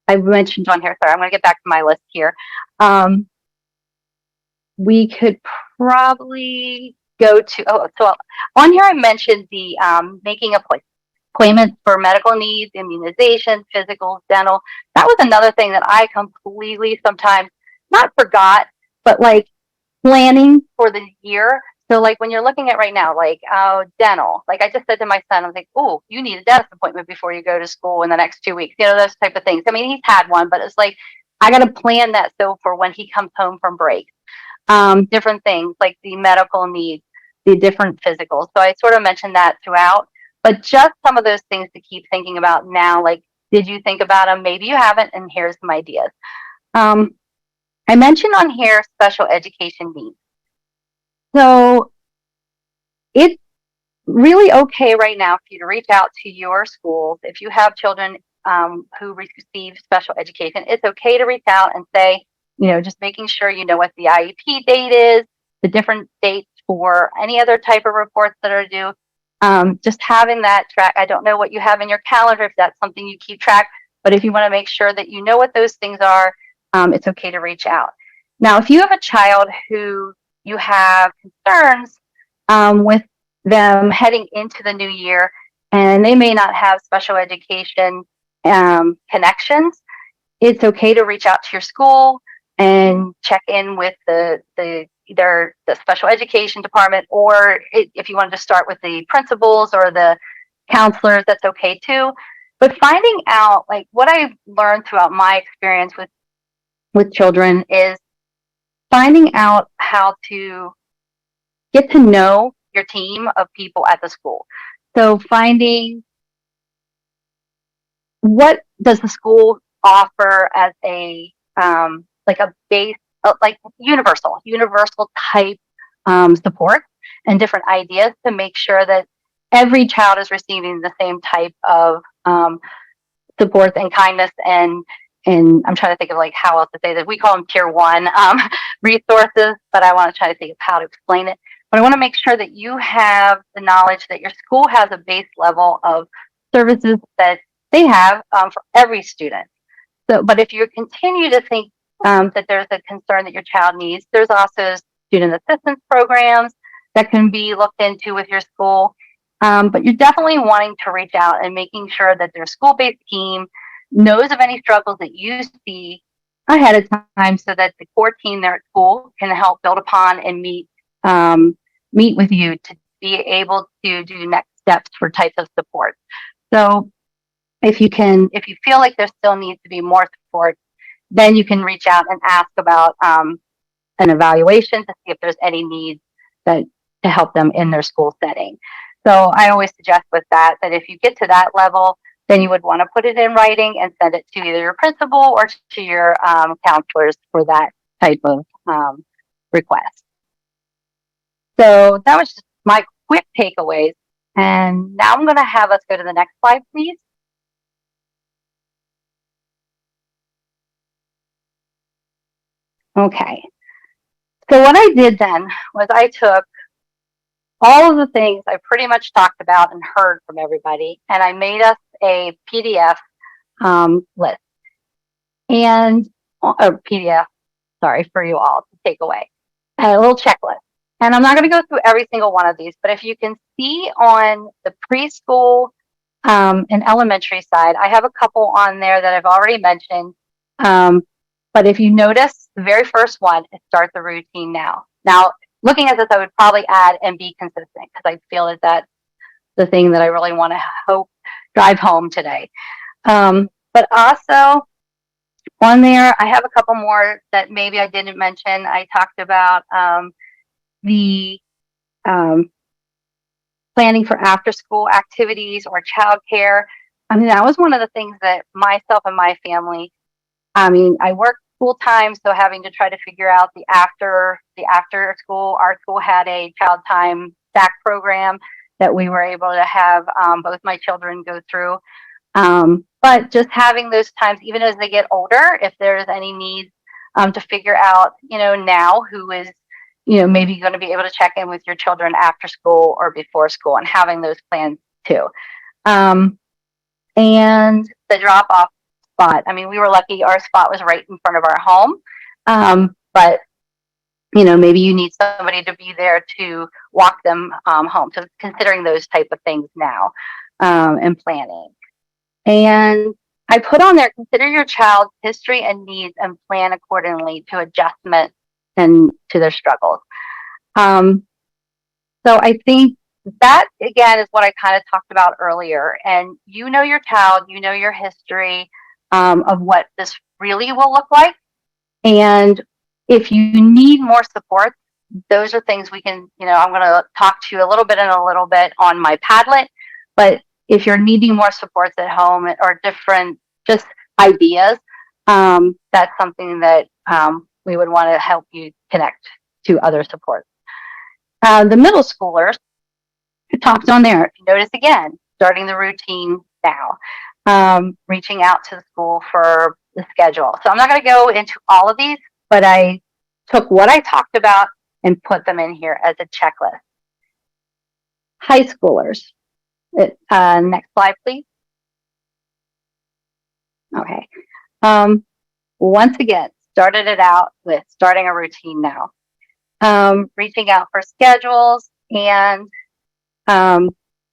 mentioned on here, sorry, I'm going to get back to my list here. We could probably go to, so on here I mentioned the making appointments for medical needs, immunization, physical, dental. That was another thing that I completely sometimes not forgot, but like planning for the year. So like when you're looking at right now, like dental, like I just said to my son, I was like, oh, you need a dentist appointment before you go to school in the next 2 weeks, those type of things. I mean, he's had one, but it's like, I got to plan that so for when he comes home from break. Different things like the medical needs, the different physicals. So I sort of mentioned that throughout, but just some of those things to keep thinking about now, like, did you think about them? Maybe you haven't, and here's some ideas. I mentioned on here special education needs. So it's really okay right now for you to reach out to your schools. If you have children who receive special education, it's okay to reach out and say, just making sure you know what the IEP date is, the different dates for any other type of reports that are due. Just having that track. I don't know what you have in your calendar, if that's something you keep track, but if you want to make sure that you know what those things are, it's okay to reach out. Now, if you have a child who you have concerns with them heading into the new year, and they may not have special education connections, it's okay to reach out to your school and check in with either the special education department, or if you wanted to start with the principals or the counselors, that's okay too. But finding out, like, what I've learned throughout my experience with children is finding out how to get to know your team of people at the school. So finding what does the school offer as a like a base, like universal type support, and different ideas to make sure that every child is receiving the same type of support and kindness, and I'm trying to think of like how else to say that. We call them tier 1 resources, but I want to try to think of how to explain it. But I want to make sure that you have the knowledge that your school has a base level of services that they have for every student. So, but if you continue to think that there's a concern that your child needs, there's also student assistance programs that can be looked into with your school. But you're definitely wanting to reach out and making sure that their school-based team knows of any struggles that you see ahead of time, so that the core team there at school can help build upon and meet with you to be able to do next steps for types of support. So if you feel like there still needs to be more support, then you can reach out and ask about an evaluation to see if there's any needs to help them in their school setting. So I always suggest with that if you get to that level, then you would want to put it in writing and send it to either your principal or to your counselors for that type of request. So that was just my quick takeaways. And now I'm going to have us go to the next slide, please. Okay. So what I did then was I took all of the things I pretty much talked about and heard from everybody, and I made us a PDF list and a PDF, sorry, for you all to take away, a little checklist. And I'm not going to go through every single one of these, but if you can see on the preschool and elementary side, I have a couple on there that I've already mentioned. But if you notice, the very first one is start the routine now. Now, looking at this, I would probably add and be consistent, because I feel that that's the thing that I really want to drive home today. But also on there, I have a couple more that maybe I didn't mention. I talked about the planning for after school activities or childcare. I mean, that was one of the things that myself and my family, I mean, I work full time, so having to try to figure out the after school. Our school had a child time stack program that we were able to have both my children go through. But just having those times, even as they get older, if there's any needs to figure out, now who is, maybe going to be able to check in with your children after school or before school, and having those plans too. And the drop off spot. I mean, we were lucky; our spot was right in front of our home. But maybe you need somebody to be there to walk them home. So considering those type of things now, and planning. And I put on there, consider your child's history and needs and plan accordingly to adjustment and to their struggles. So I think that, again, is what I kind of talked about earlier. And your child, your history of what this really will look like. And if you need more support, those are things we can, I'm going to talk to you a little bit on my Padlet. But if you're needing more supports at home or different just ideas, that's something that we would want to help you connect to other supports. The middle schoolers, talked on there. If you notice again, starting the routine now, reaching out to the school for the schedule. So I'm not going to go into all of these, but I took what I talked about and put them in here as a checklist. High schoolers. Next slide, please. Okay. Once again, started it out with starting a routine now. Reaching out for schedules, and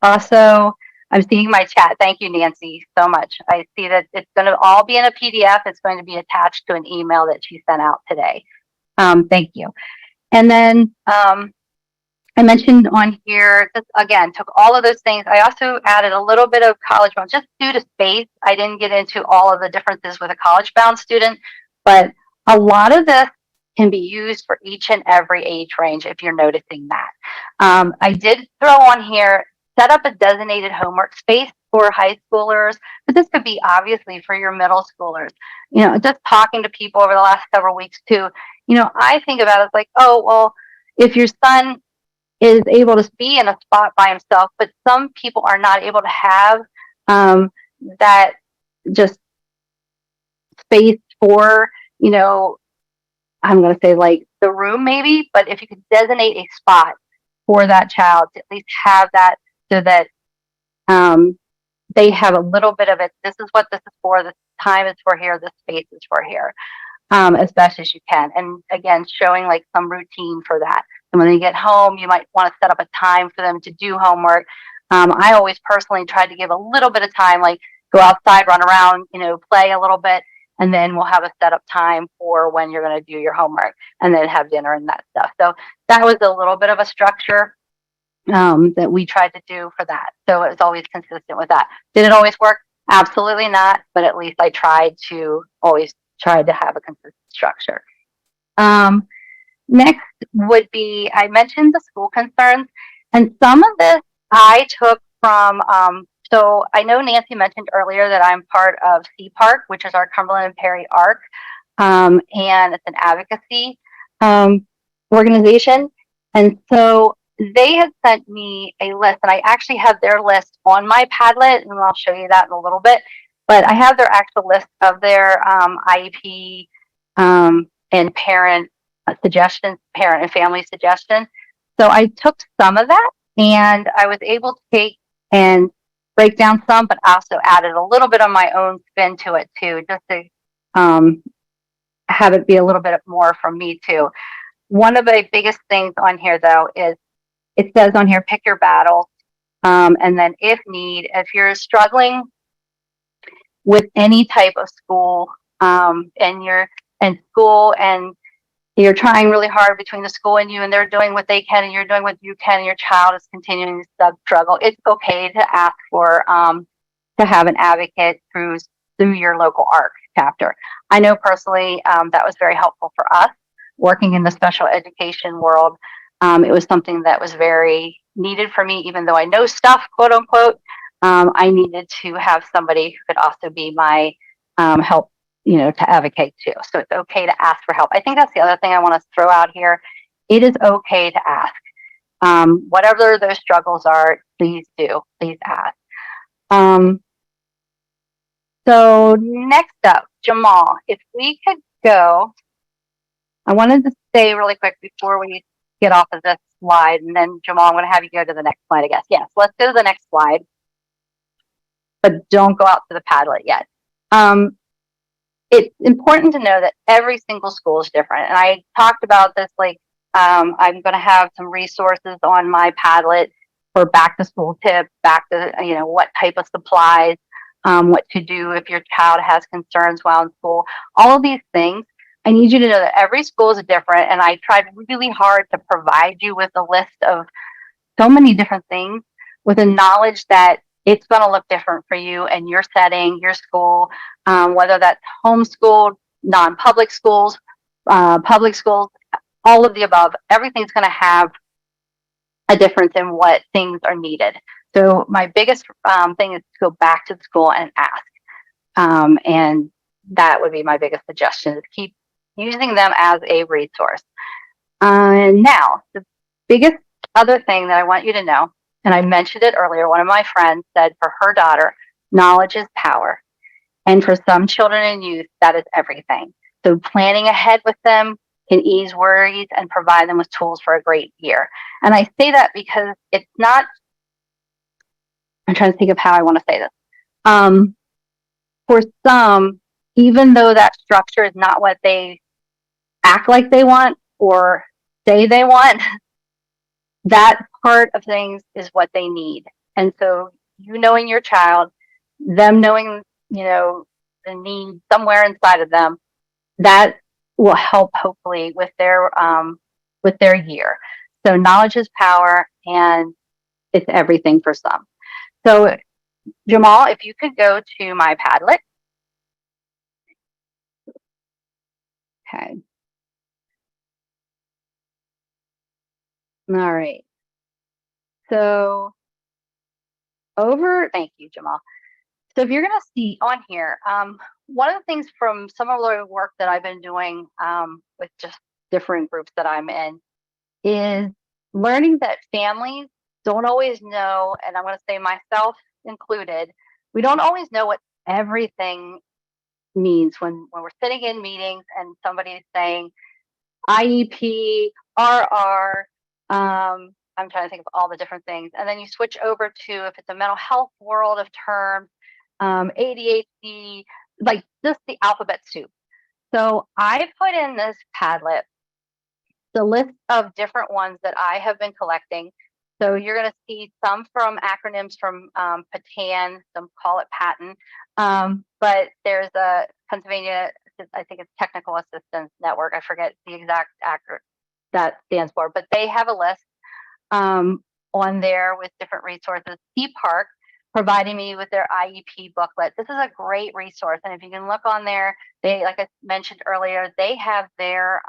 also I'm seeing my chat. Thank you, Nancy, so much. I see that it's going to all be in a PDF. It's going to be attached to an email that she sent out today. Thank you. And then I mentioned on here, just again, took all of those things. I also added a little bit of college bound, just due to space. I didn't get into all of the differences with a college bound student, but a lot of this can be used for each and every age range if you're noticing that. I did throw on here, set up a designated homework space for high schoolers, but this could be obviously for your middle schoolers. Just talking to people over the last several weeks too, I think about it like, oh, well, if your son is able to be in a spot by himself, but some people are not able to have that just space for, I'm going to say like the room maybe, but if you could designate a spot for that child to at least have that, so that they have a little bit of it. This is what this is for. This time is for here. This space is for here, as best as you can. And again, showing like some routine for that. And when they get home, you might want to set up a time for them to do homework. I always personally tried to give a little bit of time, like go outside, run around, play a little bit, and then we'll have a set up time for when you're going to do your homework, and then have dinner and that stuff. So that was a little bit of a structure that we tried to do for that. So it was always consistent with that. Did it always work? Absolutely not. But at least I always tried to have a consistent structure. Next would be, I mentioned the school concerns, and some of this I took from, so I know Nancy mentioned earlier that I'm part of CPARC, which is our Cumberland and Perry ARC, and it's an advocacy organization. And so they had sent me a list, and I actually have their list on my Padlet, and I'll show you that in a little bit. But I have their actual list of their IEP and parent suggestions, parent and family suggestions. So I took some of that, and I was able to take and break down some, but also added a little bit of my own spin to it too, just to have it be a little bit more from me too. One of the biggest things on here though is it says on here, pick your battles. And then if you're struggling with any type of school, and you're in school and you're trying really hard between the school and you, and they're doing what they can and you're doing what you can, and your child is continuing to struggle, it's okay to ask for to have an advocate through your local ARC chapter. I know personally that was very helpful for us working in the special education world. It was something that was very needed for me, even though I know stuff, quote unquote. I needed to have somebody who could also be my help, to advocate too. So it's okay to ask for help. I think that's the other thing I want to throw out here. It is okay to ask. Whatever those struggles are, please do. Please ask. So next up, Jamal, if we could go, I wanted to say really quick before we get off of this slide, and then Jamal, I'm going to have you go to the next slide, I guess. Yes, let's go to the next slide, but don't go out to the Padlet yet. It's important to know that every single school is different. And I talked about this, I'm going to have some resources on my Padlet for back to school tips, back to, what type of supplies, what to do if your child has concerns while in school, all of these things. I need you to know that every school is different. And I tried really hard to provide you with a list of so many different things with the knowledge that it's going to look different for you and your setting, your school, whether that's homeschooled, non-public schools, public schools, all of the above. Everything's going to have a difference in what things are needed. So my biggest thing is to go back to the school and ask. And that would be my biggest suggestion, is keep using them as a resource. And now, the biggest other thing that I want you to know, and I mentioned it earlier, one of my friends said for her daughter, knowledge is power. And for some children and youth, that is everything. So planning ahead with them can ease worries and provide them with tools for a great year. And I say that because it's not, I'm trying to think of how I want to say this. For some, even though that structure is not what they act like they want or say they want, that part of things is what they need. And so you knowing your child, them knowing, the need somewhere inside of them, that will help hopefully with their year. So knowledge is power, and it's everything for some. So Jamal, if you could go to my Padlet. Okay. All right. So thank you, Jamal. So if you're going to see on here, one of the things from some of the work that I've been doing with just different groups that I'm in is learning that families don't always know, and I'm going to say myself included, we don't always know what everything means when we're sitting in meetings and somebody's saying IEP, RR, I'm trying to think of all the different things. And then you switch over to, if it's a mental health world of terms, ADHD, like just the alphabet soup. So I put in this Padlet the list of different ones that I have been collecting. So you're going to see some from acronyms from PATAN, some call it Patton, but there's a Pennsylvania, I think it's Technical Assistance Network. I forget the exact acronym that stands for, but they have a list on there with different resources. CPARC providing me with their IEP booklet. This is a great resource, and if you can look on there, they, like I mentioned earlier, they have their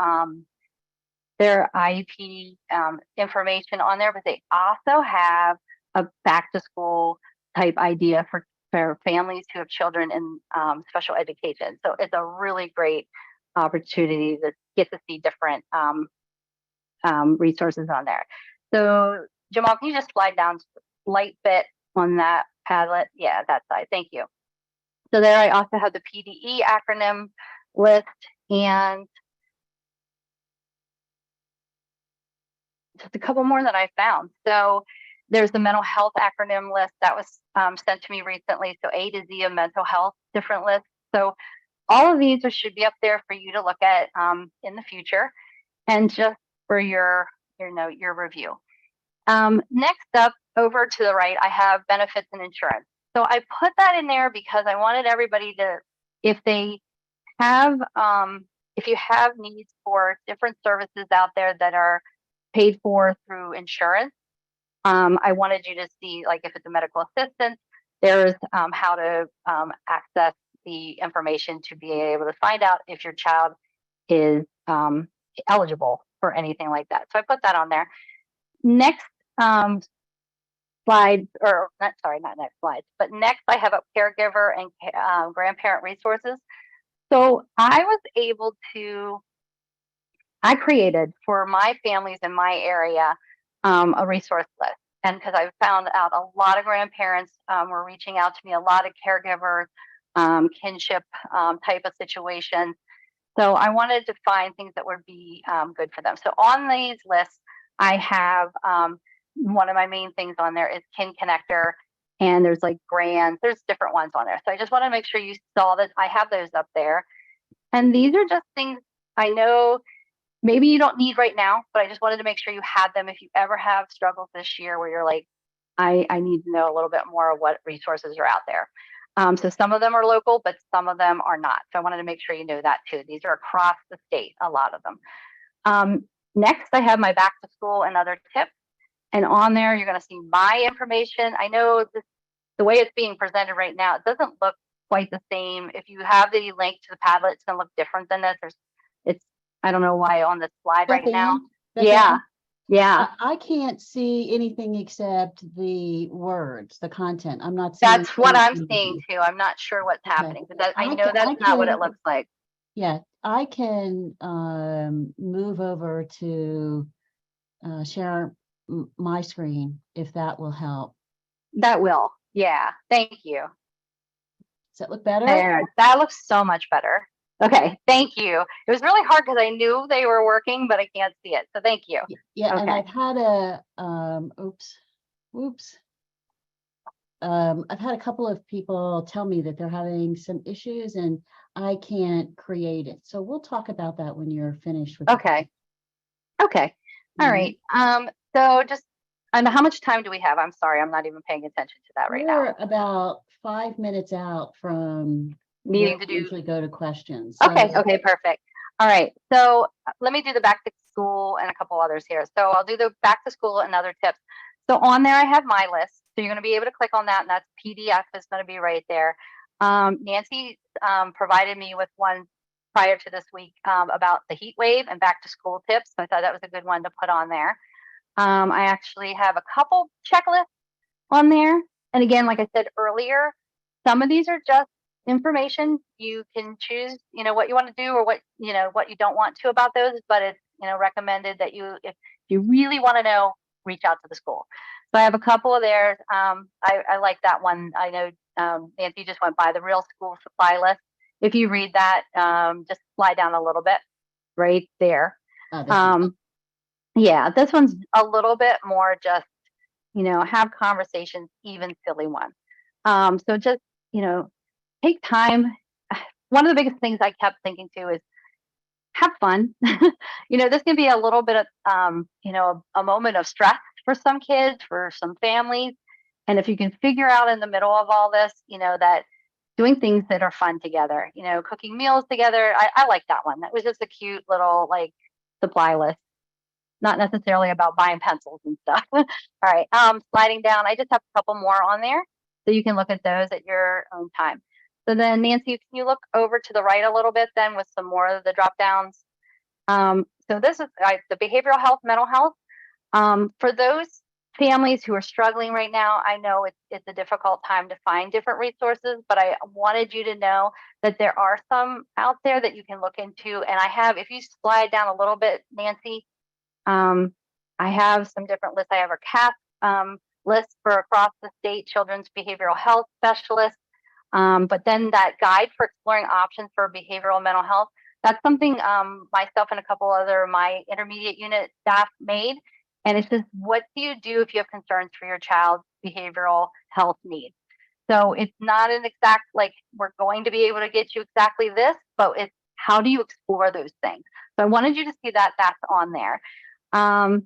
IEP information on there, but they also have a back to school type idea for families who have children in special education. So it's a really great opportunity to get to see different resources on there. So Jamal, can you just slide down slight bit on that Padlet? Yeah, that side. Thank you. So there I also have the PDE acronym list, and just a couple more that I found. So there's the mental health acronym list that was sent to me recently. So A to Z of mental health, different lists. So all of these should be up there for you to look at in the future, and just for your review. Next up, over to the right, I have benefits and insurance. So I put that in there because I wanted everybody to, if they have if you have needs for different services out there that are paid for through insurance, I wanted you to see, like, if it's a medical assistant, there's how to access the information to be able to find out if your child is eligible for anything like that. So I put that on there. Next slide, or not, sorry, not next slide, but next I have up caregiver and grandparent resources. So I was able to, I created for my families in my area a resource list. And because I found out a lot of grandparents were reaching out to me, a lot of caregivers, kinship type of situations. So I wanted to find things that would be good for them. So on these lists, I have one of my main things on there is Kin Connector, and there's like grants, there's different ones on there. So I just want to make sure you saw that I have those up there. And these are just things I know maybe you don't need right now, but I just wanted to make sure you had them if you ever have struggles this year where you're like, I need to know a little bit more of what resources are out there. So some of them are local, but some of them are not. So I wanted to make sure you know that too. These are across the state, a lot of them. Next, I have my back to school and other tips. And on there, you're going to see my information. I know the way it's being presented right now, it doesn't look quite the same. If you have the link to the Padlet, it's going to look different than this. I don't know why on the slide right now. Beth-Ann, Yeah. I can't see anything except the words, the content. I'm not seeing. That's what I'm anything. seeing too. I'm not sure what's Okay. happening, but I know that's not what it looks like. Yeah, I can move over to share my screen if that will help. That will. Yeah. Thank you. Does that look better? There. That looks so much better. Okay. Thank you. It was really hard because I knew they were working, but I can't see it. So thank you. Yeah. Okay. And I've had I've had a couple of people tell me that they're having some issues and I can't create it. So we'll talk about that when you're finished with Okay. Okay. All right. So just, I know how much time do we have? I'm sorry, I'm not even paying attention to that right now. We're about 5 minutes out from needing to usually go to questions. So, okay, perfect. All right. So let me do the back to school and a couple others here. So I'll do the back to school and other tips. So on there, I have my list. So you're going to be able to click on that, and that's PDF is going to be right there. Nancy provided me with one prior to this week about the heat wave and back to school tips. So I thought that was a good one to put on there. I actually have a couple checklists on there. And again, like I said earlier, some of these are just information. You can choose, what you want to do or what you don't want to about those, but it's, recommended that if you really want to know, reach out to the school. So I have a couple of theirs. I like that one. I know Nancy just went by the real school supply list. If you read that, just slide down a little bit right there. Yeah, this one's a little bit more just, have conversations, even silly ones. So just, take time. One of the biggest things I kept thinking too is have fun. This can be a little bit of, a moment of stress for some kids, for some families. And if you can figure out in the middle of all this, that doing things that are fun together, cooking meals together. I like that one. That was just a cute little supply list. Not necessarily about buying pencils and stuff. All right. Sliding down, I just have a couple more on there. So you can look at those at your own time. So then Nancy, can you look over to the right a little bit then with some more of the drop downs? So this is the behavioral health, mental health. For those families who are struggling right now, I know it's a difficult time to find different resources, but I wanted you to know that there are some out there that you can look into. And I have, if you slide down a little bit, Nancy, I have some different lists. I have a CAP list for across the state children's behavioral health specialists. But then that guide for exploring options for behavioral mental health, that's something myself and a couple other my intermediate unit staff made. And it says, what do you do if you have concerns for your child's behavioral health needs? So it's not an exact, we're going to be able to get you exactly this, but it's how do you explore those things? So I wanted you to see that that's on there. And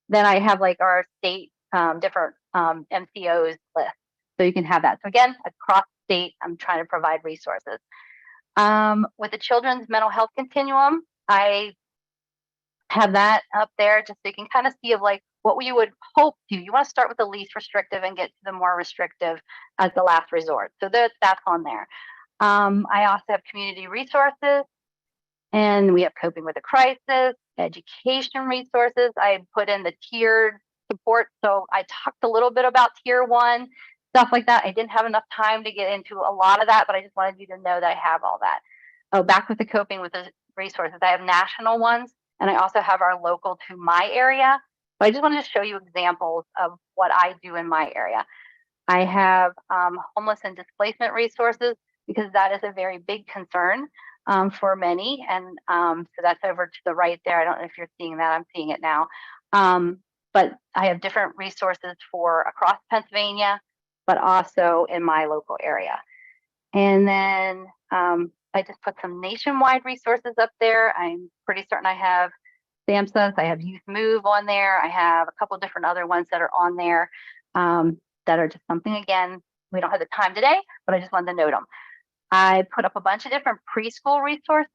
then I have our state different MCOs list. So you can have that. So again, across state, I'm trying to provide resources. With the children's mental health continuum, I have that up there just so you can kind of see of like what you would hope to. You want to start with the least restrictive and get to the more restrictive as the last resort. So that's on there. I also have community resources, and we have coping with a crisis, education resources. I put in the tiered support. So I talked a little bit about tier 1, stuff like that. I didn't have enough time to get into a lot of that, but I just wanted you to know that I have all that. Oh, back with the coping with the resources. I have national ones, and I also have our local to my area. But I just wanted to show you examples of what I do in my area. I have homeless and displacement resources, because that is a very big concern for many. And so that's over to the right there. I don't know if you're seeing that. I'm seeing it now. But I have different resources for across Pennsylvania, but also in my local area. And then I just put some nationwide resources up there. I'm pretty certain I have SAMHSA, I have Youth Move on there. I have a couple different other ones that are on there that are just something, again, we don't have the time today, but I just wanted to note them. I put up a bunch of different preschool resources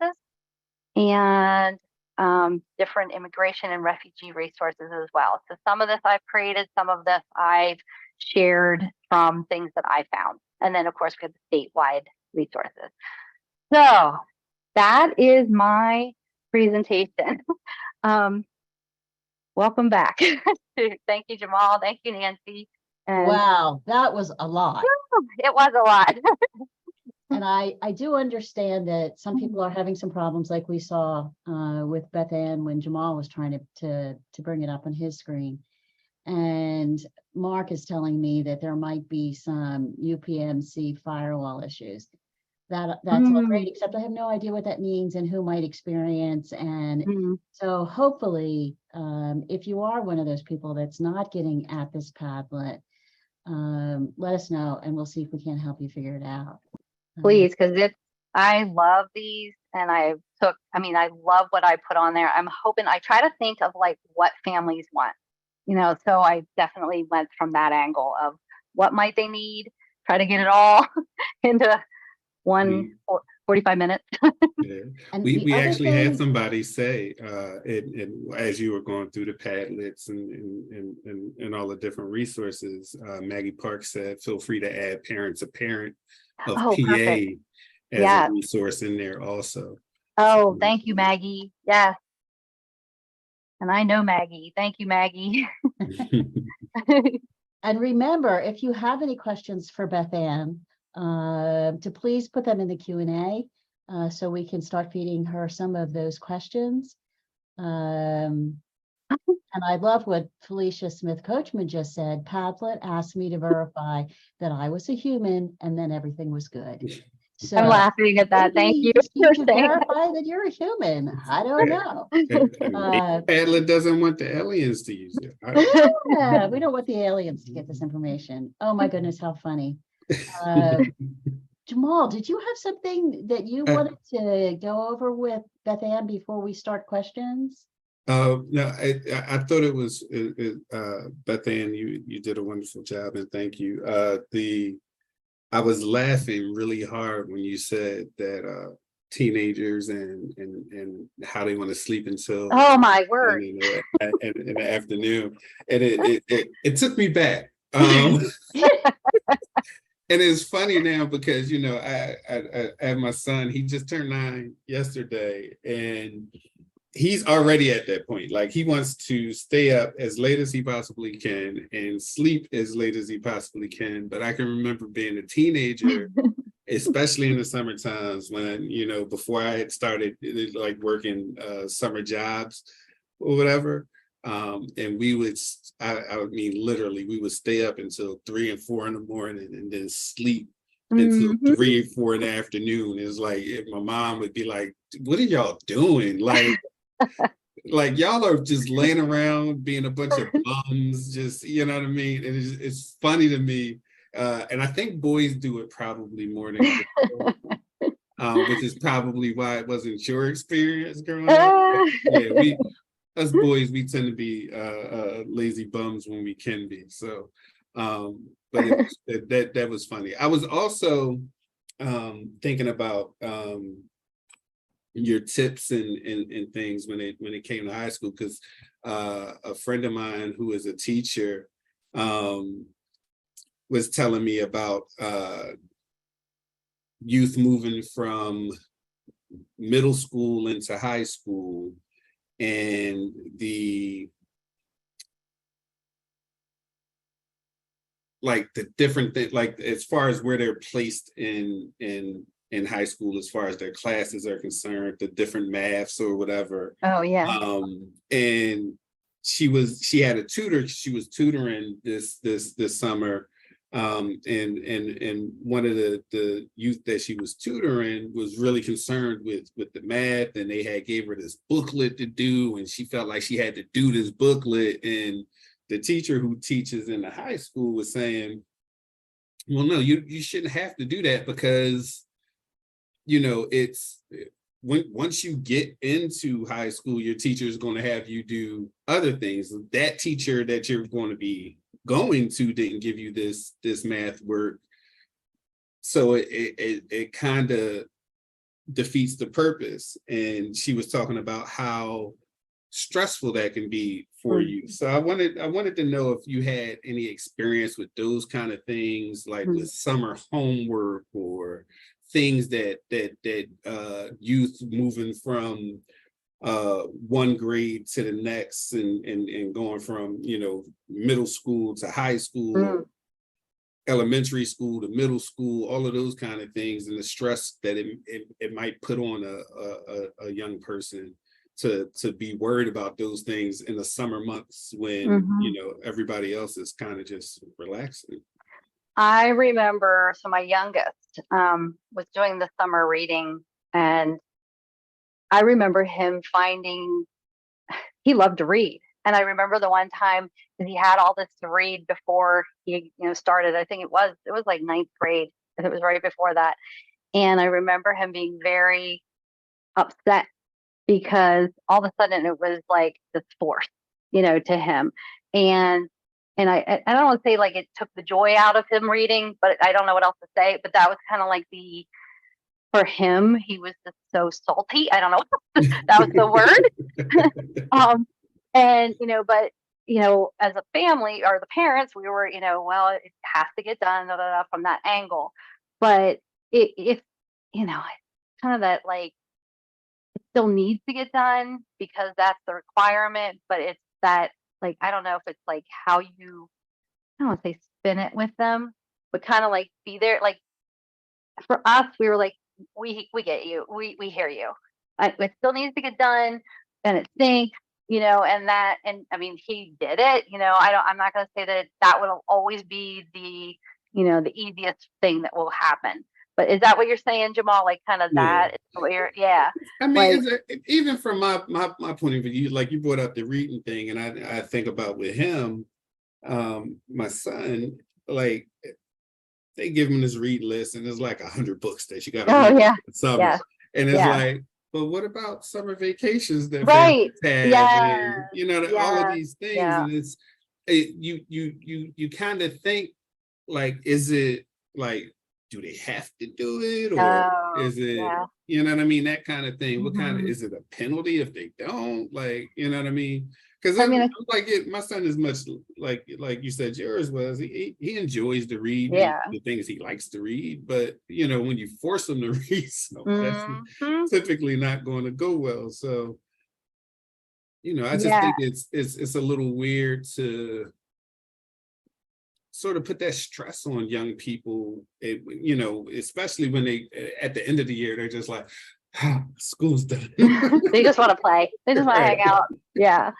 and different immigration and refugee resources as well. So some of this I've created, some of this I've shared from things that I found. And then of course we have the statewide resources. So that is my presentation. Welcome back. Thank you, Jamal. Thank you, Nancy. And Wow, that was a lot. it was a lot. And I do understand that some people are having some problems, like we saw with Beth-Ann when Jamal was trying to bring it up on his screen. And Mark is telling me that there might be some UPMC firewall issues. That's all great, except I have no idea what that means and who might experience. And so hopefully, if you are one of those people that's not getting at this Padlet, let us know and we'll see if we can help you figure it out. Please, because I love these, and I love what I put on there. I'm hoping, I try to think of like what families want, so I definitely went from that angle of what might they need, try to get it all into 45 minutes. Yeah. We actually had somebody say, as you were going through the Padlets and all the different resources, Maggie Park said, feel free to add parents, a parent of PA perfect. as a resource in there also. Oh, thank you, Maggie. Yes. And I know Maggie. Thank you, Maggie. And remember, if you have any questions for Beth-Ann, to please put them in the Q&A so we can start feeding her some of those questions. And I love what Felicia Smith-Coachman just said. Padlet asked me to verify that I was a human, and then everything was good. So I'm laughing at that. Thank you. You to verify that you're a human. I don't know. Padlet doesn't want the aliens to use it. Yeah, we don't want the aliens to get this information. Oh my goodness, how funny. Jamal, did you have something that you wanted to go over with Beth-Ann before we start questions? No, I thought it was Beth-Ann, you did a wonderful job, and thank you. I was laughing really hard when you said that teenagers and how they want to sleep until oh my word in the afternoon, and it took me back. And it's funny now because I have my son. He just turned 9 yesterday, and he's already at that point. Like, he wants to stay up as late as he possibly can and sleep as late as he possibly can. But I can remember being a teenager, especially in the summer times when, before I had started like working summer jobs or whatever. And we would, literally, we would stay up until 3 and 4 in the morning and then sleep until 3 and 4 in the afternoon. It's like, my mom would be like, what are y'all doing? Like y'all are just laying around being a bunch of bums, just, you know what I mean? And it's funny to me. And I think boys do it probably more than girls, which is probably why it wasn't your experience growing up. Yeah, us boys, we tend to be lazy bums when we can be. So, but that was funny. I was also thinking about your tips and things when it came to high school, because a friend of mine who is a teacher was telling me about youth moving from middle school into high school, and the different thing, like as far as where they're placed in high school, as far as their classes are concerned, the different maths or whatever. Oh yeah. And she had a tutor. She was tutoring this summer. And one of the youth that she was tutoring was really concerned with the math, and they gave her this booklet to do, and she felt like she had to do this booklet. And the teacher who teaches in the high school was saying, well, no, you shouldn't have to do that, because it's once you get into high school, your teacher is going to have you do other things. That teacher that you're going to be going to didn't give you this math work, so it kind of defeats the purpose. And she was talking about how stressful that can be for you. So I wanted to know if you had any experience with those kind of things, like with summer homework, or things that youth moving from one grade to the next, and going from middle school to high school, elementary school to middle school, all of those kind of things, and the stress that it might put on a young person to be worried about those things in the summer months when everybody else is kind of just relaxing. I remember, so my youngest was doing the summer reading, and I remember him finding he loved to read. And I remember the one time that he had all this to read before he started. I think it was like ninth grade, if it was right before that. And I remember him being very upset, because all of a sudden it was like this force, to him. And I don't want to say like it took the joy out of him reading, but I don't know what else to say. But that was kind of like for him, he was just so salty. I don't know. That was the word. And, but, as a family, or the parents, we were, well, it has to get done from that angle. But if kind of that, like, it still needs to get done because that's the requirement, but it's that, like, I don't know if it's like how you, I don't want to say spin it with them, but kind of like be there. Like for us, we were like, we get you, we hear you. It still needs to get done, and it stinks, and I mean, he did it. I'm not going to say that will always be the the easiest thing that will happen. But is that what you're saying, Jamal? Like kind of that? Yeah. I mean, like, even from my point of view, like you brought up the reading thing, and I think about with him, my son, like they give him this read list, and there's like 100 books that you got to read in summer, and it's like, but what about summer vacations that families have, and, all of these things, and it's you kind of think, like, is it like, do they have to do it, or is it, you know what I mean, that kind of thing? What kind of, is it a penalty if they don't, like, you know what I mean? Because I mean, like my son is much like you said yours was. He enjoys to read the things he likes to read, but when you force him to read something, that's typically not going to go well. So I just think it's a little weird to sort of put that stress on young people, especially when they at the end of the year they're just like, school's done. They just want to play. They just want to hang out. Yeah.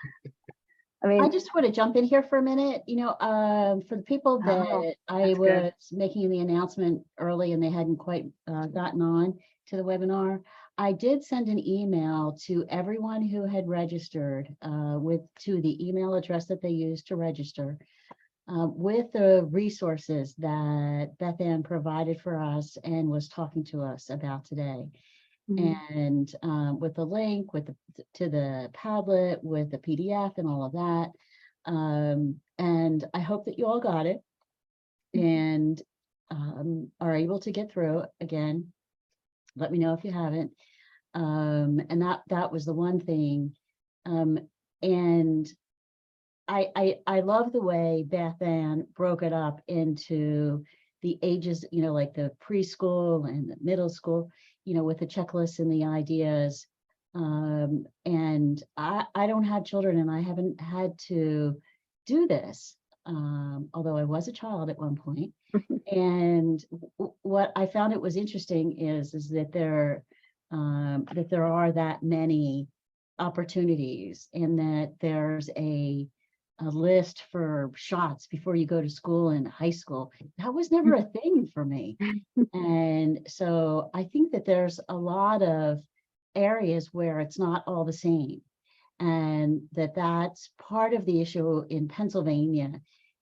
I mean, I just want to jump in here for a minute. For the people that I was making the announcement early and they hadn't quite gotten on to the webinar, I did send an email to everyone who had registered to the email address that they used to register, with the resources that Beth-Ann provided for us and was talking to us about today. And with the link to the Padlet, with the PDF and all of that. And I hope that you all got it. And are able to get through. Again, let me know if you haven't. And that was the one thing. And I love the way Beth-Ann broke it up into the ages, like the preschool and the middle school, with the checklists and the ideas. And I don't have children, and I haven't had to do this, although I was a child at one point. And what I found it was interesting is that there are that many opportunities, and that there's a list for shots before you go to school in high school. That was never a thing for me. And so I think that there's a lot of areas where it's not all the same. And that's part of the issue in Pennsylvania,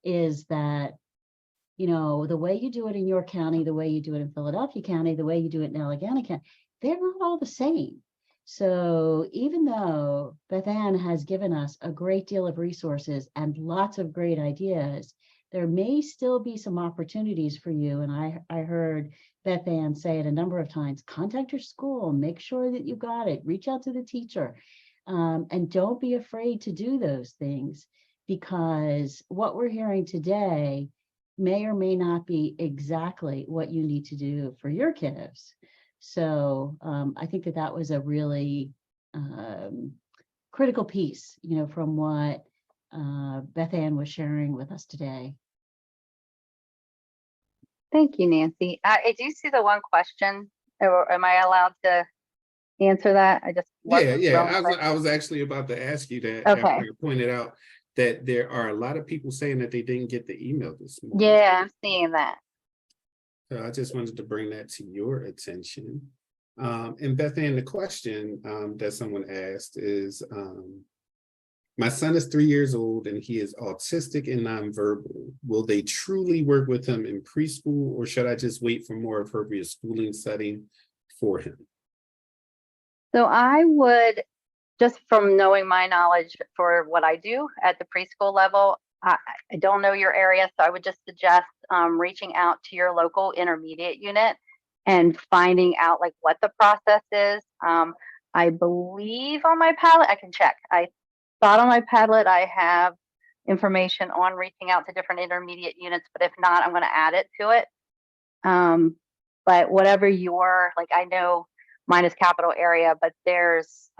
is that, the way you do it in York County, the way you do it in Philadelphia County, the way you do it in Allegheny County, they're not all the same. So even though Beth-Ann has given us a great deal of resources and lots of great ideas, there may still be some opportunities for you. And I heard Beth-Ann say it a number of times: contact your school, make sure that you got it, reach out to the teacher, and don't be afraid to do those things, because what we're hearing today may or may not be exactly what you need to do for your kiddos. So I think that was a really critical piece, from what Beth-Ann was sharing with us today. Thank you, Nancy. I do see the one question. Or am I allowed to answer that? Yeah. I was actually about to ask you that. Okay. After you pointed out that there are a lot of people saying that they didn't get the email this morning. Yeah, I'm seeing that. So I just wanted to bring that to your attention. And Beth-Ann, the question that someone asked is, my son is 3 years old and he is autistic and nonverbal. Will they truly work with him in preschool, or should I just wait for more appropriate schooling setting for him? So I would, just from knowing my knowledge for what I do at the preschool level, I don't know your area, so I would just suggest reaching out to your local intermediate unit and finding out like what the process is. I believe on my Padlet, I can check. I thought on my Padlet I have information on reaching out to different intermediate units, but if not, I'm going to add it to it. But whatever like, I know mine is capital area, but there's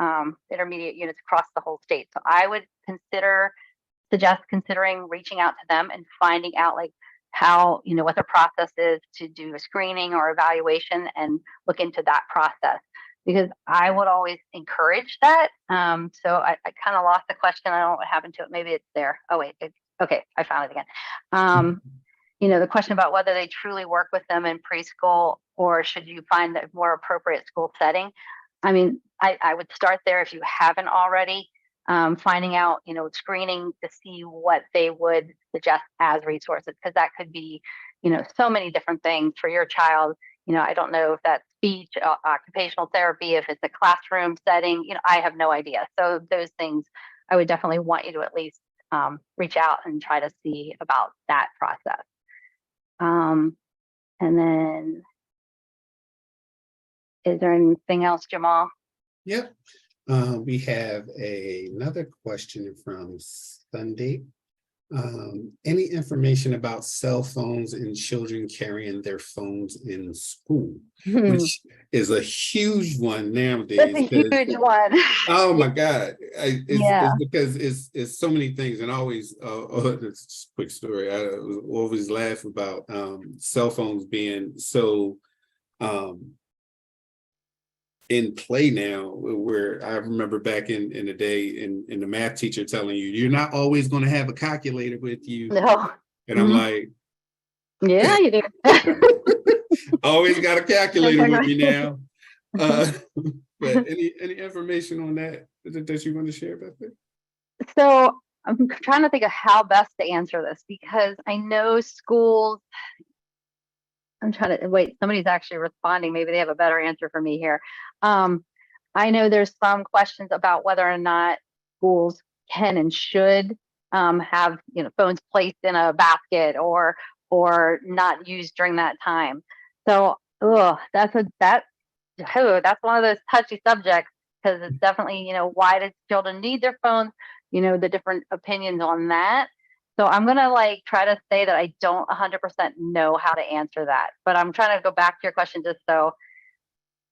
intermediate units across the whole state. So I would suggest considering reaching out to them and finding out like how, what the process is to do a screening or evaluation, and look into that process, because I would always encourage that. So I kind of lost the question. I don't know what happened to it. Maybe it's there. Oh, wait. Okay. I found it again. The question about whether they truly work with them in preschool, or should you find a more appropriate school setting? I mean, I would start there if you haven't already, finding out, screening to see what they would suggest as resources, because that could be, so many different things for your child. I don't know if that's speech, occupational therapy, if it's a classroom setting, I have no idea. So those things, I would definitely want you to at least reach out and try to see about that process. And then, is there anything else, Jamal? Yep. We have another question from Sunday. Any information about cell phones and children carrying their phones in school, which is a huge one nowadays. That's a huge one. Oh my God. It's because it's so many things. And always, it's a quick story. I always laugh about cell phones being so in play now, where I remember back in the day, in the math teacher telling you, you're not always going to have a calculator with you. No. And I'm like, yeah, you do. Always got a calculator with me now. But any information on that you want to share about that? So I'm trying to think of how best to answer this, because I know schools, I'm trying to wait. Somebody's actually responding. Maybe they have a better answer for me here. I know there's some questions about whether or not schools can and should have, phones placed in a basket, or or not used during that time. So, that's one of those touchy subjects, because it's definitely, why do children need their phones? The different opinions on that. So I'm going to try to say that I don't 100% know how to answer that, but I'm trying to go back to your question just so,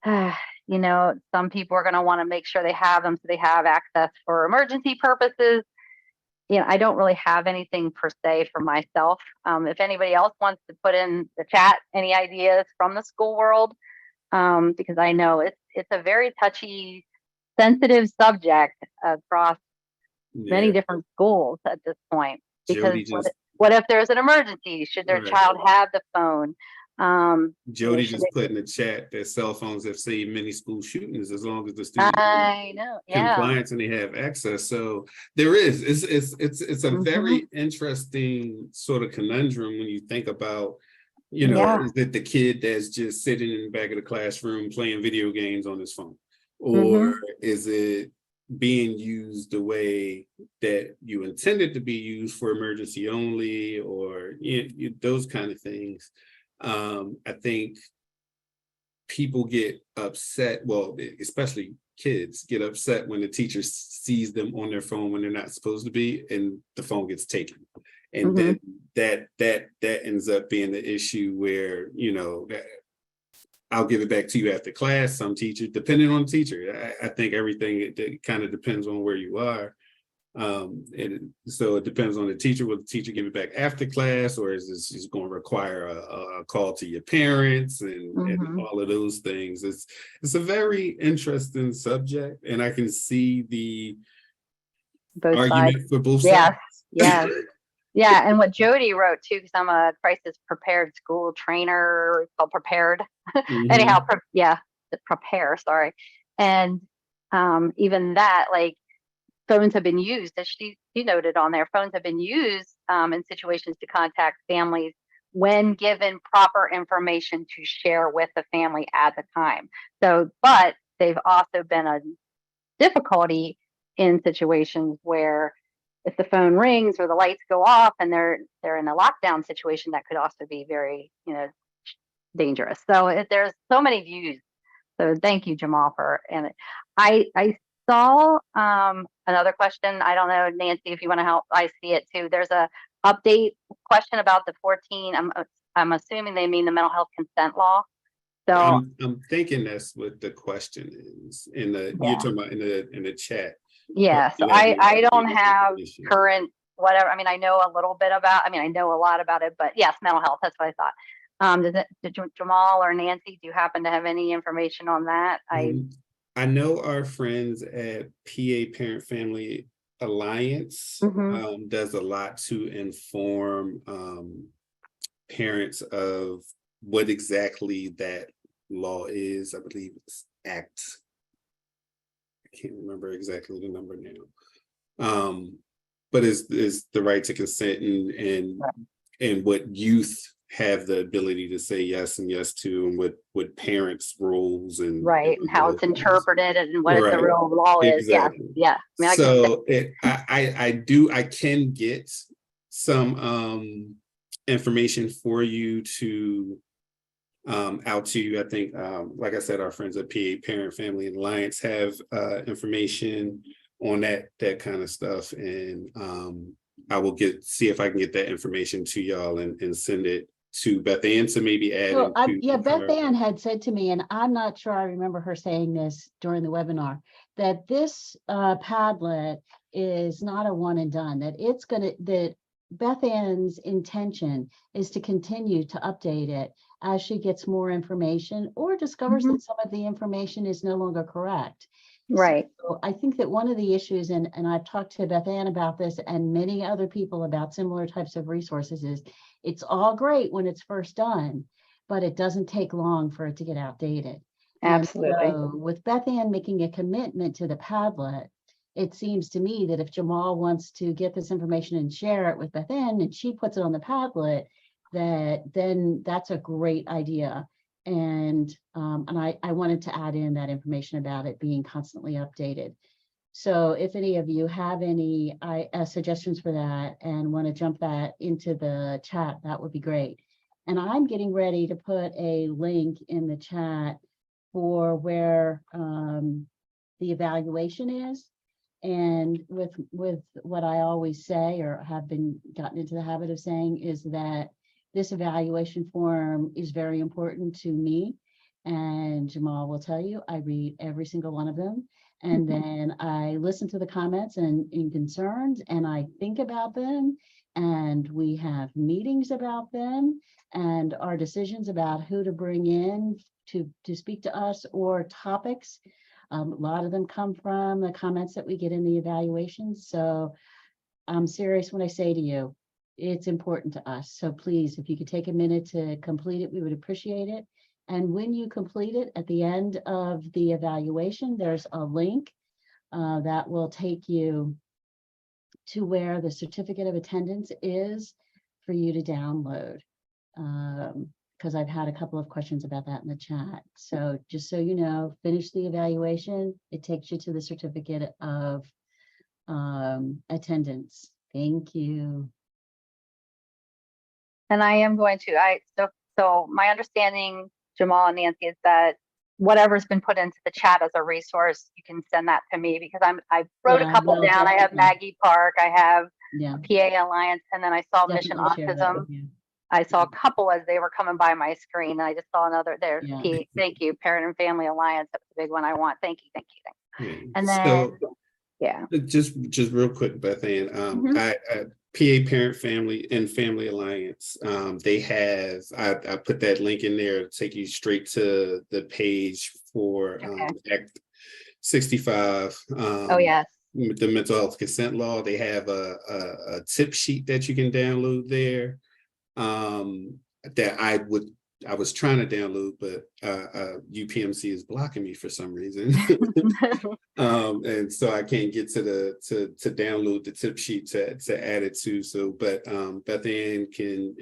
some people are going to want to make sure they have them so they have access for emergency purposes. I don't really have anything per se for myself. If anybody else wants to put in the chat any ideas from the school world, because I know it's a very touchy, sensitive subject across many different schools at this point. Because what if there's an emergency? Should their child have the phone? Jody just put in the chat that cell phones have saved many school shootings as long as the student compliance and they have access. So there is it's a very interesting sort of conundrum when you think about, is it the kid that's just sitting in the back of the classroom playing video games on his phone, or is it being used the way that you intended to be used for emergency only, or those kind of things. I think people get upset, well, especially kids get upset when the teacher sees them on their phone when they're not supposed to be, and the phone gets taken. And then that ends up being the issue where, I'll give it back to you after class. Some teachers, depending on the teacher, I think everything, it kind of depends on where you are. And so it depends on the teacher. Will the teacher give it back after class, or is this just going to require a call to your parents and all of those things? It's a very interesting subject, and I can see the argument for both sides. Yeah. Yeah, and what Jody wrote too, because I'm a crisis prepared school trainer, it's called Prepared. Anyhow, prepare, sorry. And even that, phones have been used, as she noted on there, phones have been used in situations to contact families when given proper information to share with the family at the time. So, but they've also been a difficulty in situations where if the phone rings or the lights go off and they're in a lockdown situation, that could also be very, dangerous. So there's so many views. So thank you, Jamal, and I saw another question. I don't know, Nancy, if you want to help. I see it too. There's a update question about the 14. I'm assuming they mean the mental health consent law. So I'm thinking that's what the question is you're talking about in the chat. Yeah. So I don't have current whatever. I mean, I know a little bit about. I know a lot about it, but yes, mental health. That's what I thought. Did Jamal or Nancy, do you happen to have any information on that? I know our friends at PA Parent Family Alliance does a lot to inform parents of what exactly that law is. I believe it's Act. I can't remember exactly the number now. But it's the right to consent and what youth have the ability to say yes and yes to, and what parents' roles and how it's interpreted and what the real law is. Yeah. So I can get some information for you to out to you. I think, like I said, our friends at PA Parent Family Alliance have information on that kind of stuff, and I will see if I can get that information to y'all and send it to Beth-Ann to maybe add. Beth-Ann had said to me, and I'm not sure I remember her saying this during the webinar, that this Padlet is not a one and done, that Beth-Ann's intention is to continue to update it as she gets more information or discovers that some of the information is no longer correct. Right. So I think that one of the issues, and I've talked to Beth-Ann about this and many other people about similar types of resources, is it's all great when it's first done, but it doesn't take long for it to get outdated. Absolutely. So with Beth-Ann making a commitment to the Padlet, it seems to me that if Jamal wants to get this information and share it with Beth-Ann and she puts it on the Padlet, then that's a great idea. And I wanted to add in that information about it being constantly updated. So if any of you have any suggestions for that and want to jump that into the chat, that would be great. And I'm getting ready to put a link in the chat for where the evaluation is. And with what I always say, or have been gotten into the habit of saying, is that this evaluation form is very important to me. And Jamal will tell you, I read every single one of them. And then I listen to the comments and concerns, and I think about them. And we have meetings about them and our decisions about who to bring in to speak to us, or topics. A lot of them come from the comments that we get in the evaluations. So I'm serious when I say to you, it's important to us. So please, if you could take a minute to complete it, we would appreciate it. And when you complete it, at the end of the evaluation, there's a link that will take you to where the certificate of attendance is for you to download. Because I've had a couple of questions about that in the chat. So just so you know, finish the evaluation, it takes you to the certificate of attendance. Thank you. And I am going to, so my understanding, Jamal and Nancy, is that whatever's been put into the chat as a resource, you can send that to me, because I wrote a couple down. I have Maggie Park, I have PA Alliance, and then I saw Mission Autism. I saw a couple as they were coming by my screen, and I just saw another there. Thank you, Parent and Family Alliance. That's the big one I want. Thank you, thank you. And then, just real quick, Beth-Ann, PA Parent Family and Family Alliance, they have, I put that link in there to take you straight to the page for Act 65. Oh yes. The mental health consent law. They have a tip sheet that you can download there. That I was trying to download, but UPMC is blocking me for some reason. And so I can't get to download the tip sheet to add it to. So, but Beth-Ann can,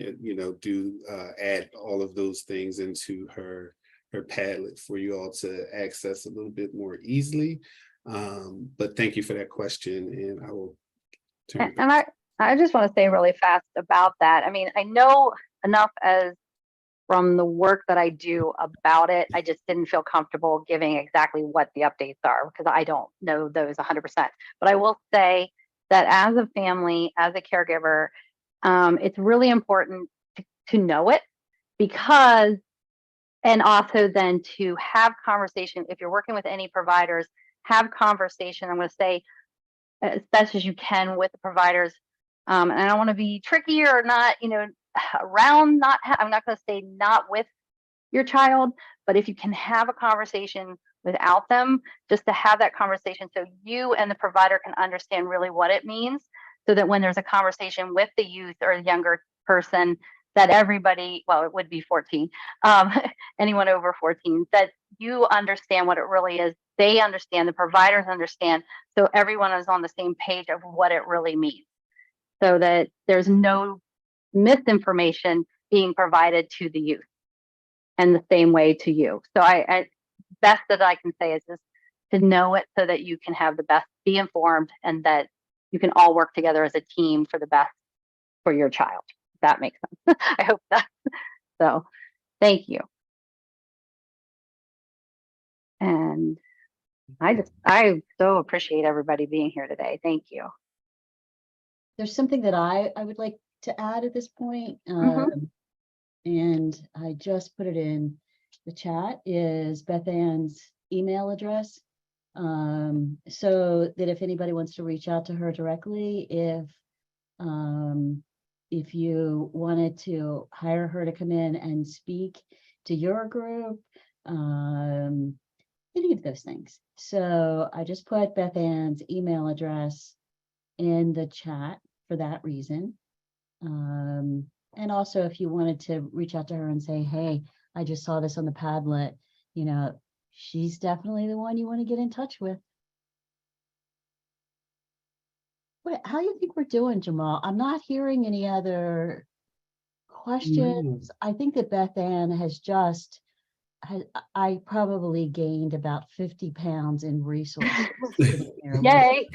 add all of those things into her Padlet for you all to access a little bit more easily. But thank you for that question, and I will turn it back. I just want to say really fast about that. I mean, I know enough as from the work that I do about it. I just didn't feel comfortable giving exactly what the updates are, because I don't know those 100%. But I will say that as a family, as a caregiver, it's really important to know it, because, and also then to have conversation. If you're working with any providers, have conversation. I'm going to say as best as you can with the providers. And I don't want to be tricky or not, around, I'm not going to say not with your child, but if you can have a conversation without them, just to have that conversation so you and the provider can understand really what it means, so that when there's a conversation with the youth or the younger person, that everybody, well, it would be 14, anyone over 14, that you understand what it really is. They understand, the providers understand, so everyone is on the same page of what it really means, so that there's no misinformation being provided to the youth and the same way to you. So I best that I can say is just to know it, so that you can have the best, be informed, and that you can all work together as a team for the best for your child. If that makes sense. I hope that. So thank you. And I so appreciate everybody being here today. Thank you. There's something that I would like to add at this point, and I just put it in the chat, is Beth-Ann's email address, so that if anybody wants to reach out to her directly, if you wanted to hire her to come in and speak to your group, any of those things. So I just put Beth-Ann's email address in the chat for that reason. And also, if you wanted to reach out to her and say, hey, I just saw this on the Padlet, she's definitely the one you want to get in touch with. How do you think we're doing, Jamal? I'm not hearing any other questions. I think that Beth-Ann has just I probably gained about 50 pounds in resources. sitting here. Yay.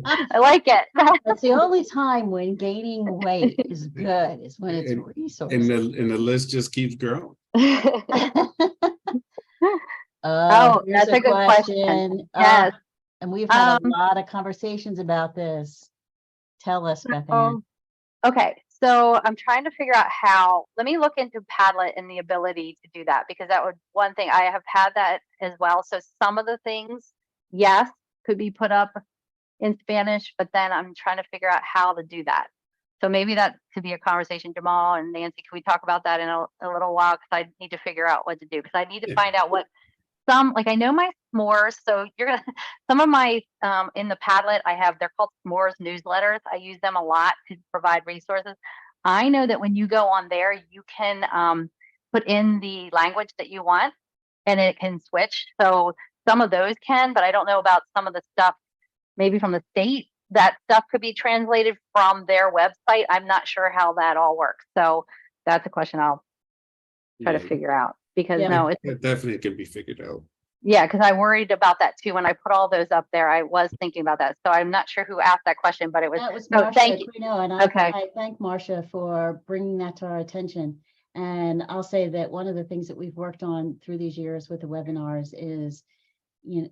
I like it. That's the only time when gaining weight is good, is when it's And resources. the list just keeps growing. Oh, Here's that's a good question. Yes. And we've had a lot of conversations about this. Tell us, Beth-Ann. Okay, so I'm trying to figure out how, let me look into Padlet and the ability to do that, because that would, one thing, I have had that as well. So some of the things, yes, could be put up in Spanish, but then I'm trying to figure out how to do that. So maybe that could be a conversation. Jamal and Nancy, can we talk about that in a little while? Because I need to figure out what to do, because I need to find out what some, like I know my s'mores. So you're gonna, some of my, in the Padlet, I have, they're called s'mores newsletters. I use them a lot to provide resources. I know that when you go on there, you can put in the language that you want and it can switch. So some of those can, but I don't know about some of the stuff, maybe from the state, that stuff could be translated from their website. I'm not sure how that all works. So that's a question I'll try to figure out, because no, it's It definitely can be figured out. yeah, because I worried about that too. When I put all those up there, I was thinking about that. So I'm not sure who asked that question, but it was, That was no, Marcia thank you. Aquino, and I thank Marcia for bringing that to our attention. And I'll say that one of the things that we've worked on through these years with the webinars is, you know,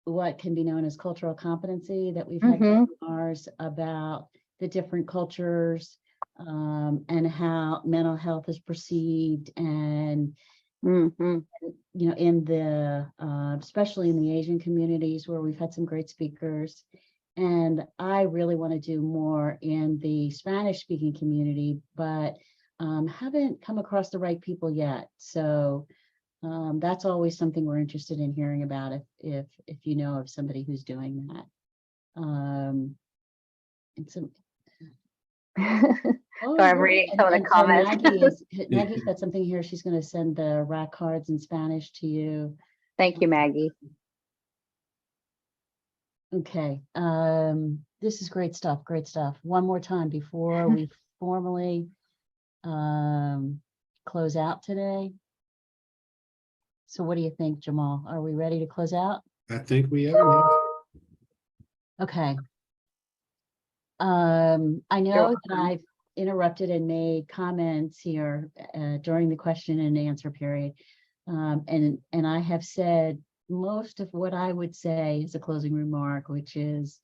what can be known as cultural competency, that we've had webinars about the different cultures and how mental health is perceived, and you know, in the especially in the Asian communities, where we've had some great speakers. And I really want to do more in the Spanish speaking community, but haven't come across the right people yet. So that's always something we're interested in hearing about, if you know of somebody who's doing that. And some So I'm reading some of the comments. Maggie's got something here. She's going to send the rack cards in Spanish to you. Thank you, Maggie. Okay. This is great stuff. Great stuff. One more time before we formally close out today. So what do you think, Jamal? Are we ready to close out? I think we are. Okay. I know that I've interrupted and made comments here during the question and answer period. And I have said most of what I would say as a closing remark, which is,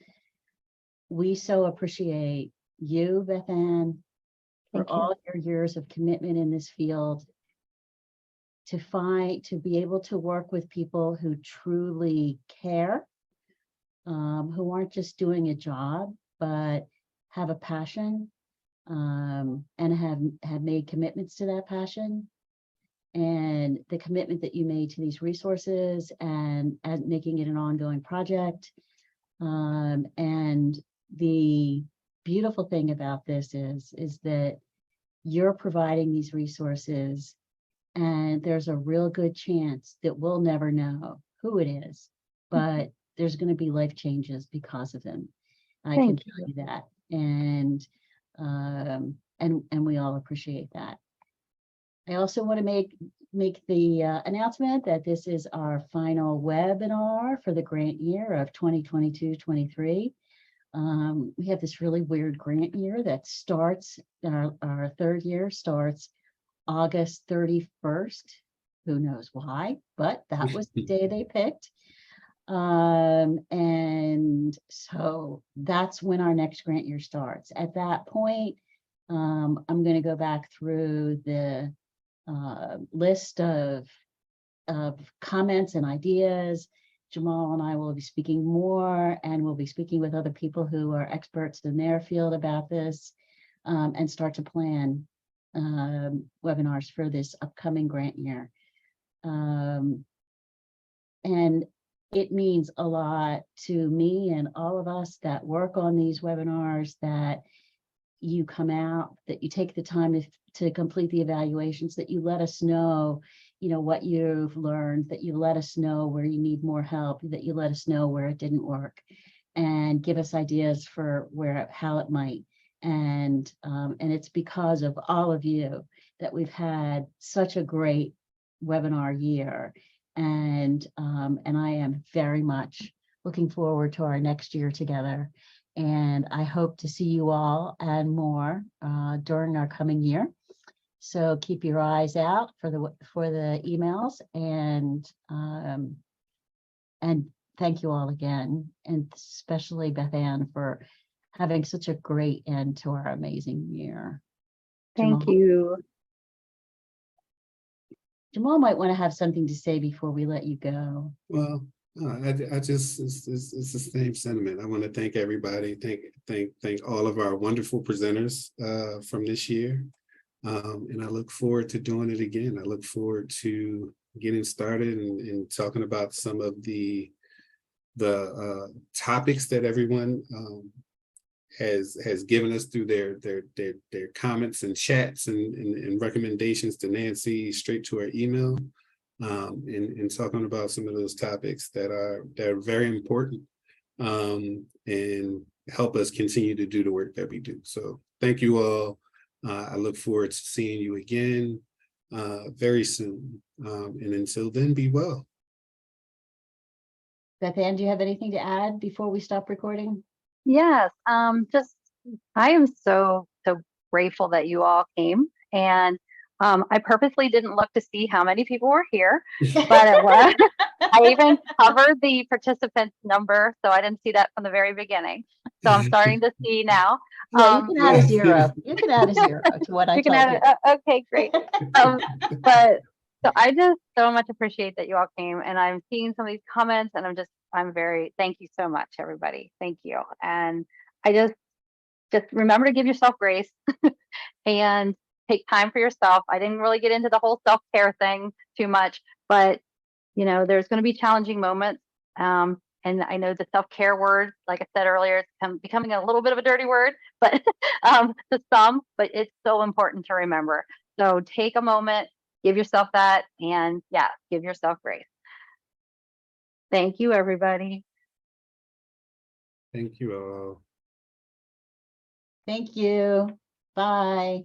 we so appreciate you, Beth-Ann, for all your years of commitment in this field, to be able to work with people who truly care, who aren't just doing a job, but have a passion, and have made commitments to that passion, and the commitment that you made to these resources, and making it an ongoing project. And the beautiful thing about this is that you're providing these resources, and there's a real good chance that we'll never know who it is, but there's going to be life changes because of them. I can tell you that. And we all appreciate that. I also want to make the announcement that this is our final webinar for the grant year of 2022-23. We have this really weird grant year that starts, our third year starts August 31st. Who knows why, but that was the day they picked. And so that's when our next grant year starts. At that point, I'm going to go back through the list of comments and ideas. Jamal and I will be speaking more, and we'll be speaking with other people who are experts in their field about this, and start to plan webinars for this upcoming grant year. And it means a lot to me and all of us that work on these webinars, that you come out, that you take the time to complete the evaluations, that you let us know, you know, what you've learned, that you let us know where you need more help, that you let us know where it didn't work, and give us ideas for how it might. And it's because of all of you that we've had such a great webinar year. And I am very much looking forward to our next year together. And I hope to see you all and more during our coming year. So keep your eyes out for the emails, and thank you all again, and especially Beth-Ann for having such a great end to our amazing year. Thank you. Jamal might want to have something to say before we let you go. Well, I just, it's the same sentiment. I want to thank everybody. Thank all of our wonderful presenters from this year. And I look forward to doing it again. I look forward to getting started and talking about some of the topics that everyone has given us through their comments and chats and recommendations to Nancy straight to her email, and talking about some of those topics that are very important, and help us continue to do the work that we do. So thank you all. I look forward to seeing you again very soon. And until then, be well. Beth-Ann, do you have anything to add before we stop recording? Yes, I am so grateful that you all came, and I purposely didn't look to see how many people were here, but it was. I even covered the participant number, so I didn't see that from the very beginning. So I'm starting to see now. Yeah, you can add a 0. You can add a 0 to what I told you. Okay, great. But so I just so much appreciate that you all came, and I'm seeing some of these comments, and I'm very, thank you so much, everybody. Thank you. And I just remember to give yourself grace and take time for yourself. I didn't really get into the whole self-care thing too much, but there's going to be challenging moments. And I know the self-care word, like I said earlier, it's becoming a little bit of a dirty word, but to some, but it's so important to remember. So take a moment, give yourself that, and yeah, give yourself grace. Thank you, everybody. Thank you all. Thank you. Bye.